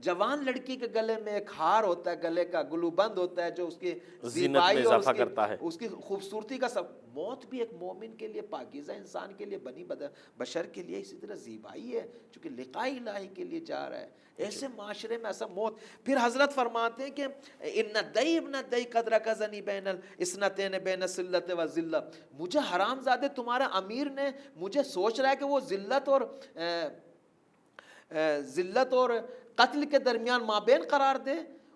جوان لڑکی کے گلے میں ایک ہار ہوتا ہے، گلے کا گلو بند ہوتا ہے جو اس کی زیبائی اور اس کی خوبصورتی کا سب، موت بھی ایک مومن کے لیے، پاکیزہ انسان کے لیے، بنی بشر کے لیے اسی طرح زیبائی ہے، چونکہ لقاء الہی کے لیے جا رہا ہے. ایسے معاشرے میں ایسا موت. پھر حضرت فرماتے ہیں کہ ان دئی ابن دئی قد رکزنی بین الاسنتین بین سلت و ذلت. مجھے حرام زادے تمہارا امیر نے مجھے سوچ رہا ہے کہ وہ ذلت اور قتل کے درمیان مابین قرار دے.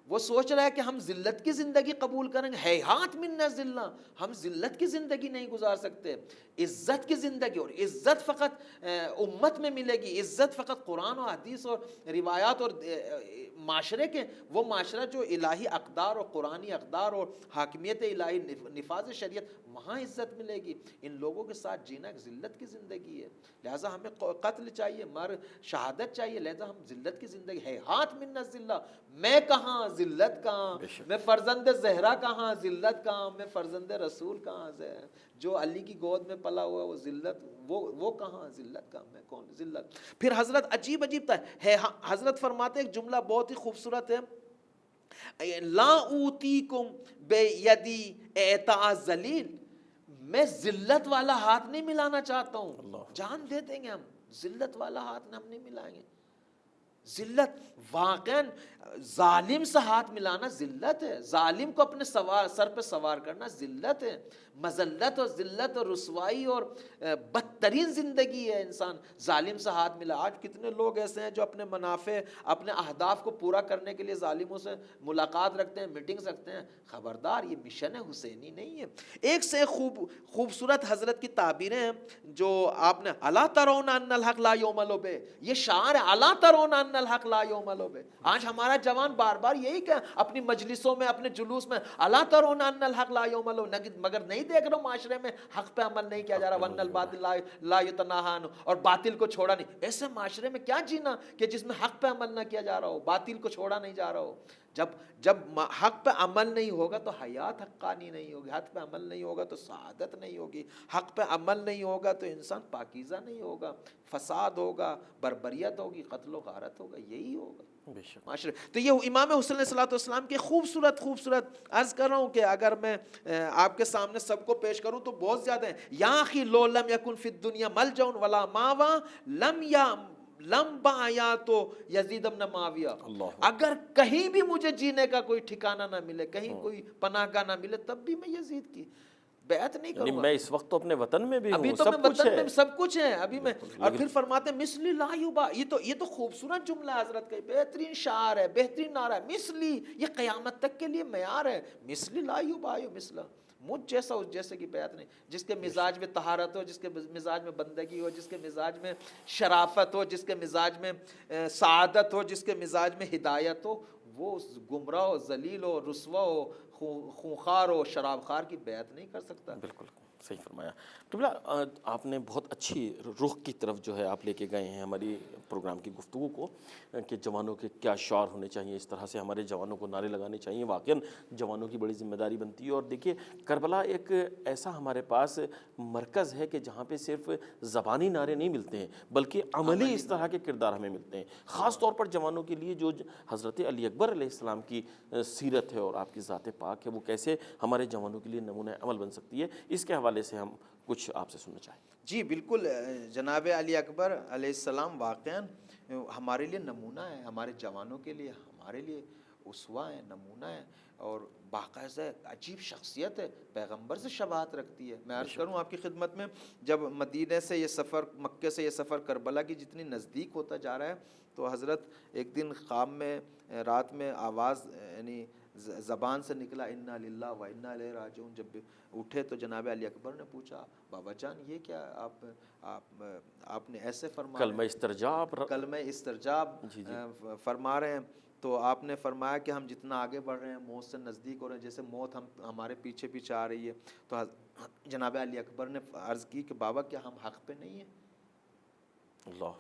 وہ سوچ رہا ہے کہ ہم ذلت کی زندگی قبول کریں گے. ہیہات منا ذلہ, ہم ذلت کی زندگی نہیں گزار سکتے. عزت کی زندگی, اور عزت فقط امت میں ملے گی, عزت فقط قرآن و حدیث اور روایات اور معاشرے کے, وہ معاشرہ جو الہی اقدار اور قرآنی اقدار اور حاکمیت الہی نفاذ شریعت, وہاں عزت ملے گی. ان لوگوں کے ساتھ جینا ایک ذلت کی زندگی ہے. لہٰذا ہمیں قتل چاہیے, شہادت چاہیے. لہٰذا ہم ذلت کی زندگی, ہے ہاتھ من الذلہ, میں کہاں ذلت کہاں, میں فرزند زہرا کہاں ذلت کہاں, میں فرزند رسول کہاں, جو علی کی گود میں پلا ہوا وہ ذلت, وہ کہاں ذلت کہاں, میں کون ذلت. پھر حضرت عجیب ہے, حضرت فرماتے ایک جملہ بہت ہی خوبصورت ہے, لا اوتیکم بیدی اعطاء ذلیل, میں ذلت والا ہاتھ نہیں ملانا چاہتا ہوں. جان دے دیں گے ہم, ذلت والا ہاتھ ہم نہیں ملائیں گے. ذلت واقعاً ظالم سے ہاتھ ملانا ذلت ہے, ظالم کو اپنے سر پہ سوار کرنا ذلت ہے. مذلت اور ذلت اور رسوائی اور بدترین زندگی ہے انسان ظالم سے ہاتھ ملا. آج کتنے لوگ ایسے ہیں جو اپنے منافع, اپنے اہداف کو پورا کرنے کے لیے ظالموں سے ملاقات رکھتے ہیں, میٹنگز رکھتے ہیں. خبردار, یہ مشن حسینی نہیں ہے. ایک سے خوبصورت حضرت کی تعبیریں ہیں جو آپ نے, الا ترون ان الحق لا یعمل بہ, یہ شعار ہے, الا ترون ان الحق لا یعمل بہ. آج ہمارا جوان بار بار یہی کہ اپنی مجلسوں میں, اپنے جلوس میں, الا ترون ان الحق لا یعمل بہ, مگر نہیں دیکھ رہا ہوں معاشرے میں حق پہ عمل نہیں کیا جا رہا. وان الباطل لا یتناہی عنہ, اور باطل کو چھوڑا نہیں. ایسے معاشرے میں کیا جینا کہ جس میں حق پہ عمل نہ کیا جا رہا ہو, باطل کو چھوڑا نہیں جا رہا ہو. جب حق پہ عمل نہیں ہوگا تو حیات حقانی نہیں ہوگی, حق پہ عمل نہیں ہوگا تو سعادت نہیں ہوگی, حق پہ عمل نہیں ہوگا تو انسان پاکیزہ نہیں ہوگا, فساد ہوگا, بربریت ہوگی, قتل و غارت ہوگا, یہی ہوگا معاشرے. تو یہ امام حسین علیہ الصلوۃ والسلام کے خوبصورت عرض کر رہا ہوں کہ اگر میں آپ کے سامنے سب کو پیش کروں تو بہت زیادہ ہیں. یا اخی لو لم یکن فی الدنیا ملجأ ولا ماوا لم بعیات یزید بن معاویہ, اگر کہیں بھی مجھے جینے کا کوئی ٹھکانہ نہ ملے, کہیں کوئی پناہ گاہ نہ ملے, تب بھی میں یزید کی بیعت نہیں کروں گا. میں اس وقت تو اپنے وطن میں بھی ہوں, ابھی تو میں وطن میں سب کچھ ہے ابھی میں. اور پھر فرماتے ہیں مثلی لا یبا, یہ تو خوبصورت جملہ ہے حضرت کا, بہترین شعار ہے, بہترین نعرہ ہے. مثلی, یہ قیامت تک کے لیے معیار ہے. مثلی لا یبا مثلا, مجھ جیسا اس جیسے کی بیعت نہیں. جس کے مزاج میں طہارت ہو, جس کے مزاج میں بندگی ہو, جس کے مزاج میں شرافت ہو, جس کے مزاج میں سعادت ہو, جس کے مزاج میں ہدایت ہو, وہ گمراہ ہو, ذلیل ہو, رسوا ہو, خونخوار ہو, شراب خار کی بیعت نہیں کر سکتا. بالکل صحیح فرمایا. قبلہ آپ نے بہت اچھی رخ کی طرف جو ہے آپ لے کے گئے ہیں ہماری پروگرام کی گفتگو کو, کہ جوانوں کے کیا شعار ہونے چاہیے, اس طرح سے ہمارے جوانوں کو نعرے لگانے چاہیے. واقعاً جوانوں کی بڑی ذمہ داری بنتی ہے. اور دیکھیے کربلا ایک ایسا ہمارے پاس مرکز ہے کہ جہاں پہ صرف زبانی نعرے نہیں ملتے ہیں بلکہ عملی اس طرح کے کردار ہمیں ملتے ہیں, خاص طور پر جوانوں کے لیے. جو حضرت علی اکبر علیہ السلام کی سیرت ہے اور آپ کی ذات پاک ہے, وہ کیسے ہمارے جوانوں کے لیے نمونہ عمل بن سکتی ہے, اس کے حوالے سے ہم کچھ آپ سے سننا چاہیں. جی بالکل, جناب علی اکبر علیہ السلام واقعاً ہمارے لیے نمونہ ہے, ہمارے جوانوں کے لیے ہمارے لیے اسوہ ہے, نمونہ ہے, اور باقاعدہ عجیب شخصیت ہے, پیغمبر سے شباہت رکھتی ہے. میں عرض کروں آپ کی خدمت میں, جب مدینہ سے یہ سفر, مکہ سے یہ سفر کربلا کی جتنی نزدیک ہوتا جا رہا ہے, تو حضرت ایک دن خواب میں رات میں آواز یعنی زبان سے نکلا انا للہ و انا الیہ راجعون. جب اٹھے تو جناب علی اکبر نے پوچھا, بابا جان یہ کیا آپ نے ایسے فرمایا, کلمہ استرجاب فرما رہے ہیں. تو آپ نے فرمایا کہ ہم جتنا آگے بڑھ رہے ہیں موت سے نزدیک ہو رہے ہیں, جیسے موت ہمارے پیچھے پیچھے آ رہی ہے. تو جناب علی اکبر نے عرض کی کہ بابا کیا ہم حق پہ نہیں ہیں؟ اللہ,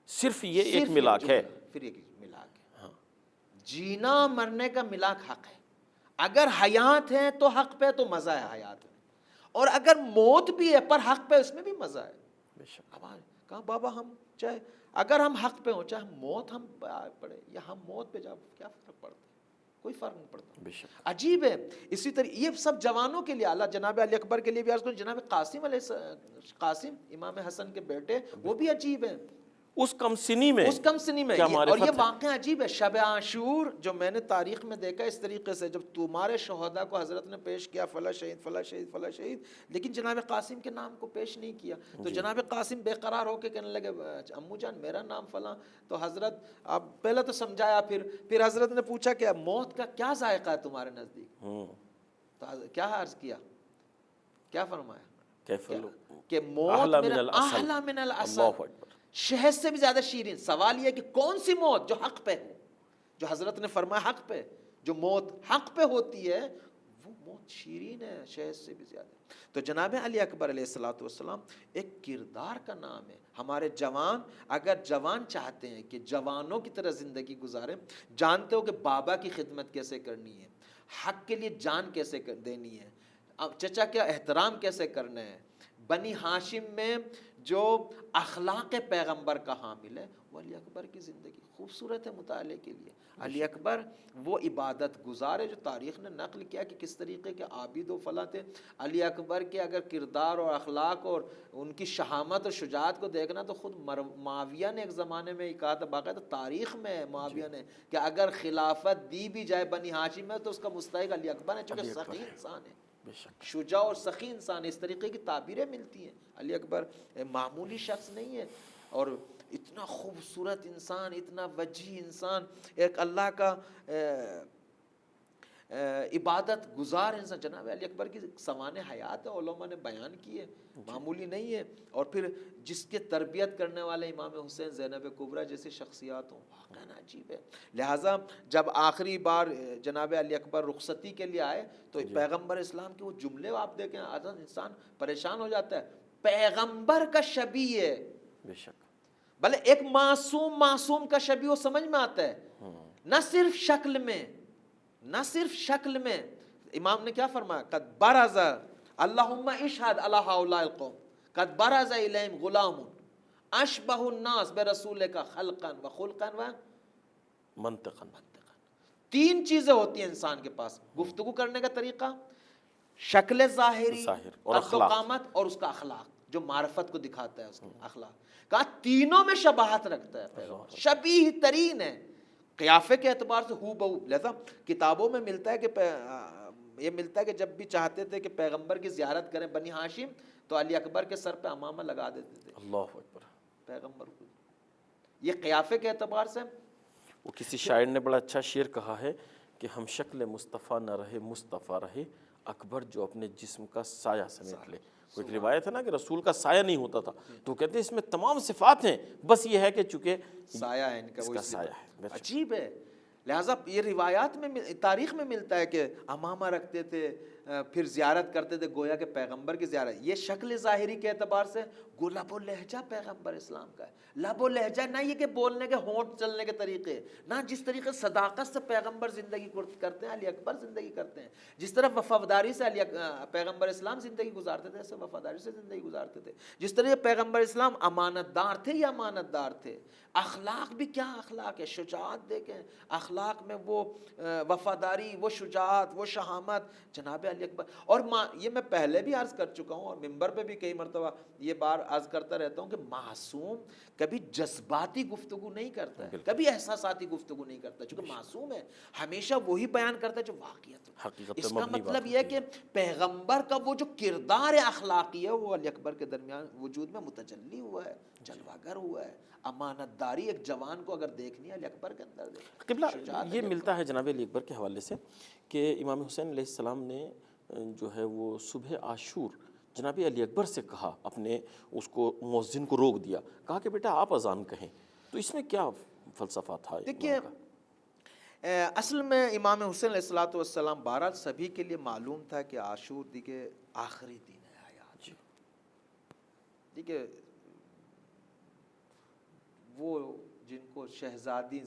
صرف یہ ایک ملاک ہے, پھر ایک ملاک ہے. جینا مرنے کا ملاک حق ہے. اگر حیات ہے تو حق پہ, تو مزہ ہے حیات میں, اور اگر موت بھی ہے پر حق پہ, اس میں بھی مزہ ہے. اب کہا بابا ہم چاہے اگر ہم حق پہ ہوں, چاہے موت ہم پڑے یا ہم موت پہ جاؤ, کیا فرق پڑتا ہے؟ کوئی فرق نہیں پڑتا. عجیب ہے. اسی طرح یہ سب جوانوں کے لیے, اللہ جناب علی اکبر کے لیے بھی عرض کروں, جناب قاسم امام حسن کے بیٹے, وہ بھی عجیب ہیں. اس کم سنی میں کیا اور معرفت یہ ہے۔ واقعہ عجیب ہے. شب عاشور جو میں نے تاریخ میں دیکھا اس طریقے سے، جب تمہارے شہداء کو حضرت نے پیش کیا، فلاں شہید فلاں شہید فلاں شہید، لیکن جناب قاسم کے نام کو پیش نہیں کیا. تو جناب قاسم بے قرار ہو کے کہنے لگے امو جان میرا نام فلاں. تو حضرت اب پہلے تو سمجھایا، پھر حضرت نے پوچھا کہ موت کا کیا ذائقہ ہے تمہارے نزدیک؟ تو کیا عرض کیا، کیا فرمایا کہ موت میرا احلی من العسل، شہد سے بھی زیادہ شیرین. سوال یہ کہ کون سی موت؟ جو حق پہ ہو. جو حضرت نے فرمایا حق پہ، جو موت حق پہ ہوتی ہے وہ موت شیرین ہے شہد سے بھی زیادہ. تو جناب علی اکبر علیہ الصلوۃ والسلام ایک کردار کا نام ہے. ہمارے جوان اگر جوان چاہتے ہیں کہ جوانوں کی طرح زندگی گزاریں، جانتے ہو کہ بابا کی خدمت کیسے کرنی ہے، حق کے لیے جان کیسے دینی ہے، چچا کا احترام کیسے کرنا ہے، بنی ہاشم میں جو اخلاق پیغمبر کا حامل ہے، وہ علی اکبر کی زندگی خوبصورت ہے مطالعے کے لیے. علی اکبر وہ عبادت گزار ہے جو تاریخ نے نقل کیا کہ کس طریقے کے عابد و فلاں تھے. علی اکبر کے اگر کردار اور اخلاق اور ان کی شہامت اور شجاعت کو دیکھنا تو خود معاویہ نے ایک زمانے میں کہا تھا، باقاعدہ تاریخ میں معاویہ نے، کہ اگر خلافت دی بھی جائے بنی ہاشم میں تو اس کا مستحق علی اکبر ہے، چونکہ سخی انسان ہے، شجاع اور سخی انسان. اس طریقے کی تعبیریں ملتی ہیں. علی اکبر معمولی شخص نہیں ہے، اور اتنا خوبصورت انسان، اتنا وجیح انسان، ایک اللہ کا عبادت گزار انسان. جناب علی اکبر کی سوانح حیات ہے، علماء نے بیان کی ہے، معمولی نہیں ہے. اور پھر جس کے تربیت کرنے والے امام حسین زینب کبریٰ جیسی شخصیات ہوں، واقعا عجیب ہے. لہٰذا جب آخری بار جناب علی اکبر رخصتی کے لیے آئے تو پیغمبر اسلام کے وہ جملے آپ دیکھیں، آدھا انسان پریشان ہو جاتا ہے. پیغمبر کا شبیہ ہے، بے شک، بھلے ایک معصوم کا شبیہ وہ سمجھ میں آتا ہے، نہ صرف شکل میں. امام نے کیا فرمایا؟ قد برز اللہم اشہد علی ہؤلاء القوم قد برز الیہم غلام اشبہ الناس برسولک خلقا و خلقا و منطقاً. 3 چیزیں ہوتی ہیں انسان کے پاس: گفتگو کرنے کا طریقہ، شکل ظاہری، قد و قامت، اور اس کا اخلاق جو معرفت کو دکھاتا ہے. اس کے اخلاق کہا تینوں میں شباہت رکھتا ہے، شبیہ ترین ہے. قیافے کے اعتبار سے ہو بہو. لہذا کتابوں میں ملتا ہے کہ یہ ملتا ہے کہ جب بھی چاہتے تھے کہ پیغمبر کی زیارت کریں بنی ہاشم تو علی اکبر کے سر پہ عمامہ لگا دیتے تھے. اللہ اکبر. پیغمبر کو یہ قیافے کے اعتبار سے. وہ کسی شاعر نے بڑا اچھا شعر کہا ہے کہ ہم شکل مصطفیٰ نہ رہے مصطفیٰ رہے، اکبر جو اپنے جسم کا سایہ سمیٹ لے. کوئی روایت ہے نا کہ رسول کا سایہ نہیں ہوتا تھا، تو کہتے ہیں اس میں تمام صفات ہیں، بس یہ ہے کہ چونکہ سایہ ہے ان کا، وہ سایہ ہے. عجیب ہے. لہٰذا یہ روایات میں تاریخ میں ملتا ہے کہ عمامہ رکھتے تھے، پھر زیارت کرتے تھے گویا کہ پیغمبر کی زیارت. یہ شکل ظاہری کے اعتبار سے لب و لہجہ پیغمبر اسلام کا ہے. لب و لہجہ نہ یہ کہ بولنے کے ہونٹ چلنے کے طریقے، نہ جس طریقے صداقت سے پیغمبر زندگی کرتے ہیں علی اکبر زندگی کرتے ہیں، جس طرح وفاداری سے پیغمبر اسلام زندگی گزارتے تھے ایسے وفاداری سے زندگی گزارتے تھے. جس طرح پیغمبر اسلام امانت دار تھے یا امانت دار تھے. اخلاق بھی کیا اخلاق ہے، شجاعت دیکھیں اخلاق میں، وہ وفاداری، وہ شجاعت، وہ شہامت جناب علی اکبر. اور یہ میں پہلے بھی عرض کر چکا ہوں اور ممبر پہ بھی کئی مرتبہ یہ بار عرض کرتا رہتا ہوں کہ معصوم کبھی جذباتی گفتگو نہیں کرتا ہے، کبھی احساساتی گفتگو نہیں کرتا، چونکہ معصوم ہے. ہمیشہ وہی بیان کرتا ہے جو واقعیت ہے. اس کا مطلب یہ ہے کہ پیغمبر کا وہ جو کردار اخلاقی ہے وہ علی اکبر کے درمیان وجود میں متجلی ہوا ہے، جلوہ گر ہوا ہے. امانت داری ایک جوان کو اگر دیکھنی ہے علی اکبر کے اندر قبلہ یہ ملتا ہے جناب علی اکبر کے حوالے سے کہ امام حسین علیہ السلام نے جو ہے وہ صبح عاشور جناب علی اکبر سے کہا، اپنے اس کو مؤذن کو روک دیا، کہا کہ بیٹا آپ اذان کہیں. تو اس میں کیا فلسفہ تھا؟ دیکھیے اصل میں امام حسین علیہ الصلوۃ والسلام بہرحال سبھی کے لیے معلوم تھا کہ عاشور دیکھے آخری دن ہے حیات. دیکھیے وہ جن کو شہزادی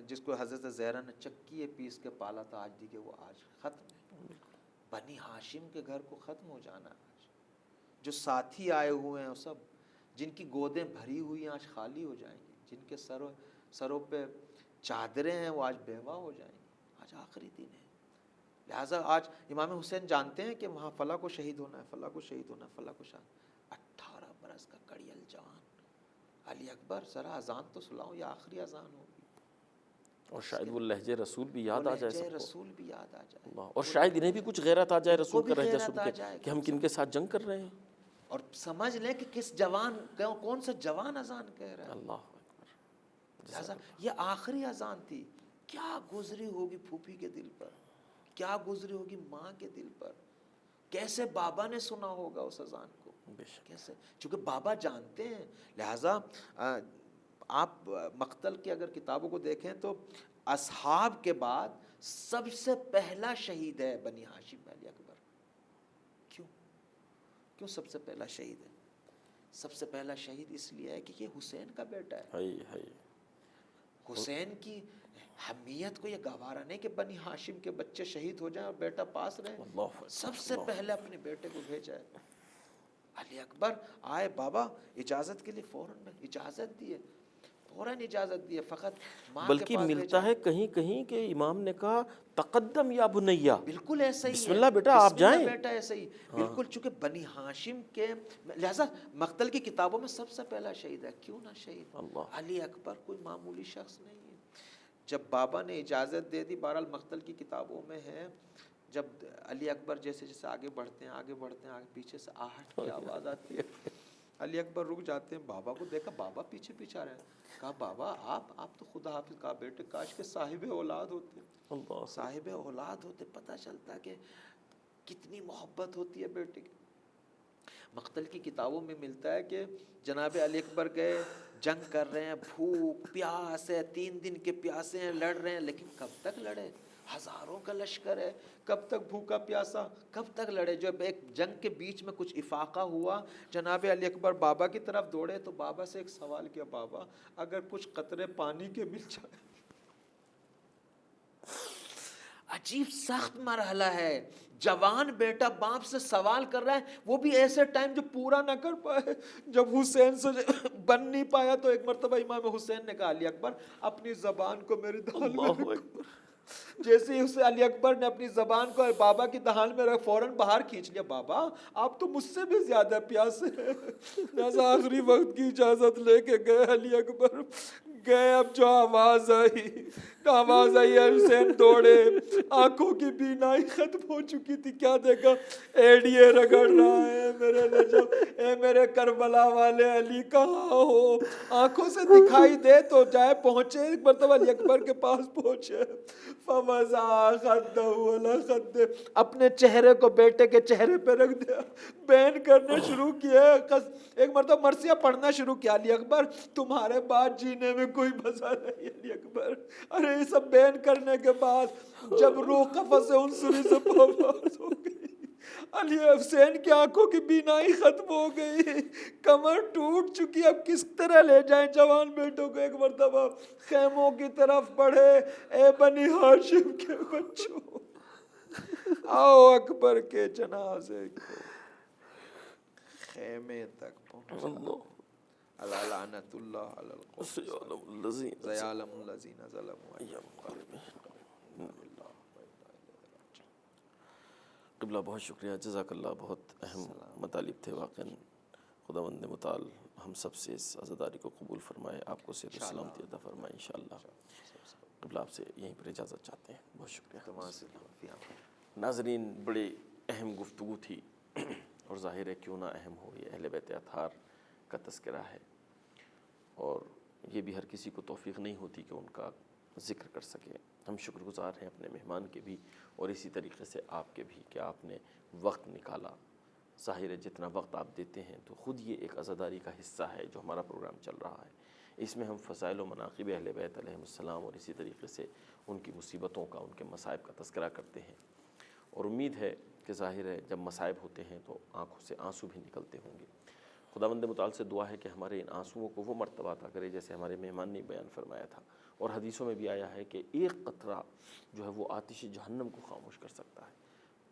جس کو حضرت زہرا نے چکی پیس کے پالا تھا، آج دیکھے وہ آج ختم ہے. بنی ہاشم کے گھر کو ختم ہو جانا آج. جو ساتھی آئے ہوئے ہیں سب، جن کی گودیں بھری ہوئی ہیں آج خالی ہو جائیں گی، جن کے سروں پہ چادریں ہیں وہ آج بیوہ ہو جائیں گی. آج آخری دن ہے. لہٰذا آج امام حسین جانتے ہیں کہ وہاں فلاں کو شہید ہونا ہے، فلاں کو شہید ہونا ہے، فلاں کو شہید. 18 برس کا کڑیل جوان علی اکبر ذرا اذان تو سلاؤ، یہ آخری اذان ہوگی. اور شاید وہ لہجے رسول بھی یاد آ جائے سب کو. رسول بھی یاد آ جائے. اللہ. اور شاید انہیں بھی کچھ غیرت آ جائے رسول کا لہجہ سن کے کہ ہم کن کے ساتھ جنگ کر رہے ہیں. اور سمجھ لیں کہ کس جوان، کون سا جوان اذان کہہ رہا ہے. اللہ لہٰذا یہ آخری اذان تھی. کیا گزری ہوگی پھوپھی کے دل پر، کیا گزری ہوگی ماں کے دل پر، کیسے بابا نے سنا ہوگا اس اذان کو، کیسے. چونکہ بابا جانتے ہیں. لہٰذا آپ مقتل کی اگر کتابوں کو دیکھیں تو اصحاب کے بعد سب سے پہلا شہید ہے بنی ہاشم علی اکبر. کیوں سب سے پہلا شہید ہے؟ سب سے پہلا شہید اس لیے ہے کہ یہ حسین کا بیٹا ہے. حسین کی حمیت کو یہ گوارا نہیں کہ بنی ہاشم کے بچے شہید ہو جائیں اور بیٹا پاس رہے. سب سے پہلے اپنے بیٹے کو بھیجا ہے. علی اکبر آئے، بابا اجازت کے لیے فوراً اجازت دی ہے، فوراً اجازت دی ہے. فقط ماں کے بلکہ پاس ملتا ہے کہیں کہیں کہ امام نے کہا تقدم یا بنیا. بالکل ایسا ہی ہے، بسم اللہ بیٹا آپ جائیں. بیٹا ایسا ہی بالکل. چونکہ بنی ہاشم کے لہذا مقتل کی کتابوں میں سب سے پہلا شہید ہے. کیوں نہ شہید؟ علی اکبر کوئی معمولی شخص نہیں ہے. جب بابا نے اجازت دے دی، بہرحال مقتل کی کتابوں میں ہے، جب علی اکبر جیسے جیسے آگے بڑھتے ہیں آگے پیچھے سے آہٹ کی آواز آتی ہے. علی اکبر رک جاتے ہیں. بابا کو دیکھا، بابا پیچھے پیچھے آ رہے ہیں. کہا بابا آپ تو خدا حافظ. کہا بیٹے کاش کے صاحب اولاد ہوتے. صاحب اولاد ہوتے پتہ چلتا کہ کتنی محبت ہوتی ہے بیٹے کی. مقتل کی کتابوں میں ملتا ہے کہ جناب علی اکبر گئے، جنگ کر رہے ہیں، بھوک پیاس ہے، 3 دن کے پیاسے ہیں، لڑ رہے ہیں. لیکن کب تک لڑے؟ ہزاروں کا لشکر ہے، کب تک بھوکا پیاسا، کب تک لڑے؟ جب ایک جنگ کے بیچ میں کچھ افاقہ ہوا، جناب علی اکبر بابا کی طرف دوڑے تو بابا سے ایک سوال کیا، بابا اگر کچھ قطرے پانی کے مل جائے. عجیب سخت مرحلہ ہے. جوان بیٹا باپ سے سوال کر رہا ہے، وہ بھی ایسے ٹائم جو پورا نہ کر پائے. جب حسین سے بن نہیں پایا تو ایک مرتبہ امام حسین نے کہا علی اکبر اپنی زبان کو میری دہان میں رکھو. جیسے ہی اسے علی اکبر نے اپنی زبان کو بابا کی دہان میں رکھ فوراً باہر کھینچ لیا. بابا آپ تو مجھ سے بھی زیادہ پیاسے ہیں. جیسا آخری وقت کی اجازت لے کے گئے علی اکبر. گئے، اب جو آواز آئی حسین دوڑے. آنکھوں کی بینائی ختم ہو چکی تھی. کیا دیکھا؟ ایڈیے رگڑ رہا ہے میرے نجف، اے میرے کربلا والے علی کہاں ہو؟ آنکھوں سے دکھائی دے تو جائے. پہنچے ایک مرتبہ علی اکبر کے پاس پہنچے. فوضا خدہ ولا خدہ، اپنے چہرے کو بیٹے کے چہرے پہ رکھ دیا. بین کرنے شروع کیے. ایک مرتبہ مرثیہ پڑھنا شروع کیا. علی اکبر تمہارے بعد جینے میں کوئی مزہ نہیں. علی اکبر ارے یہ سب بین کرنے کے بعد جب روح قفس انصری سے پرواز ہو گئی، علی حسین کی آنکھوں کی بینائی ختم ہو گئی، کمر ٹوٹ چکی. اب کس طرح لے جائیں جوان بیٹوں کو؟ ایک مرتبہ خیموں کی طرف بڑھے. اے بنی ہاشم کے بچوں، آؤ اکبر کے جنازے کو خیمے تک پہنچا. الا لعنت اللہ علی القوم سیعلم الذین ظلموا قبلہ. بہت شکریہ، جزاک اللہ. بہت اہم مطالب تھے واقعاً. خداوند متعال ہم سب سے اس عزاداری کو قبول فرمائے، آپ کو صحت و سلامتی عطا فرمائے انشاءاللہ. قبلہ آپ سے یہیں پر اجازت چاہتے ہیں. بہت شکریہ. ناظرین، بڑی اہم گفتگو تھی اور ظاہر ہے کیوں نہ اہم ہو. یہ اہل بیت اطہار کا تذکرہ ہے اور یہ بھی ہر کسی کو توفیق نہیں ہوتی کہ ان کا ذکر کر سکے. ہم شکر گزار ہیں اپنے مہمان کے بھی اور اسی طریقے سے آپ کے بھی کہ آپ نے وقت نکالا. ظاہر ہے جتنا وقت آپ دیتے ہیں تو خود یہ ایک عزاداری کا حصہ ہے جو ہمارا پروگرام چل رہا ہے. اس میں ہم فضائل و مناقب اہل بیت علیہ السلام اور اسی طریقے سے ان کی مصیبتوں کا، ان کے مصائب کا تذکرہ کرتے ہیں. اور امید ہے کہ ظاہر ہے جب مصائب ہوتے ہیں تو آنکھوں سے آنسو بھی نکلتے ہوں گے. خداوند متعال سے دعا ہے کہ ہمارے ان آنسوؤں کو وہ مرتبہ عطا کرے جیسے ہمارے مہمان نے بیان فرمایا تھا. اور حدیثوں میں بھی آیا ہے کہ ایک قطرہ جو ہے وہ آتش جہنم کو خاموش کر سکتا ہے.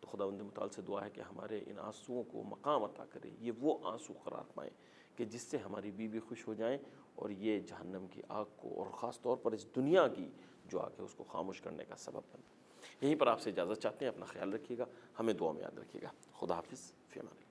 تو خداوند متعال سے دعا ہے کہ ہمارے ان آنسوؤں کو مقام عطا کرے، یہ وہ آنسو قرار پائیں کہ جس سے ہماری بیوی خوش ہو جائیں اور یہ جہنم کی آگ کو اور خاص طور پر اس دنیا کی جو آگ ہے اس کو خاموش کرنے کا سبب بنے. یہیں پر آپ سے اجازت چاہتے ہیں. اپنا خیال رکھیے گا، ہمیں دعا میں یاد رکھیے گا. خدا حافظ. فی امان اللہ.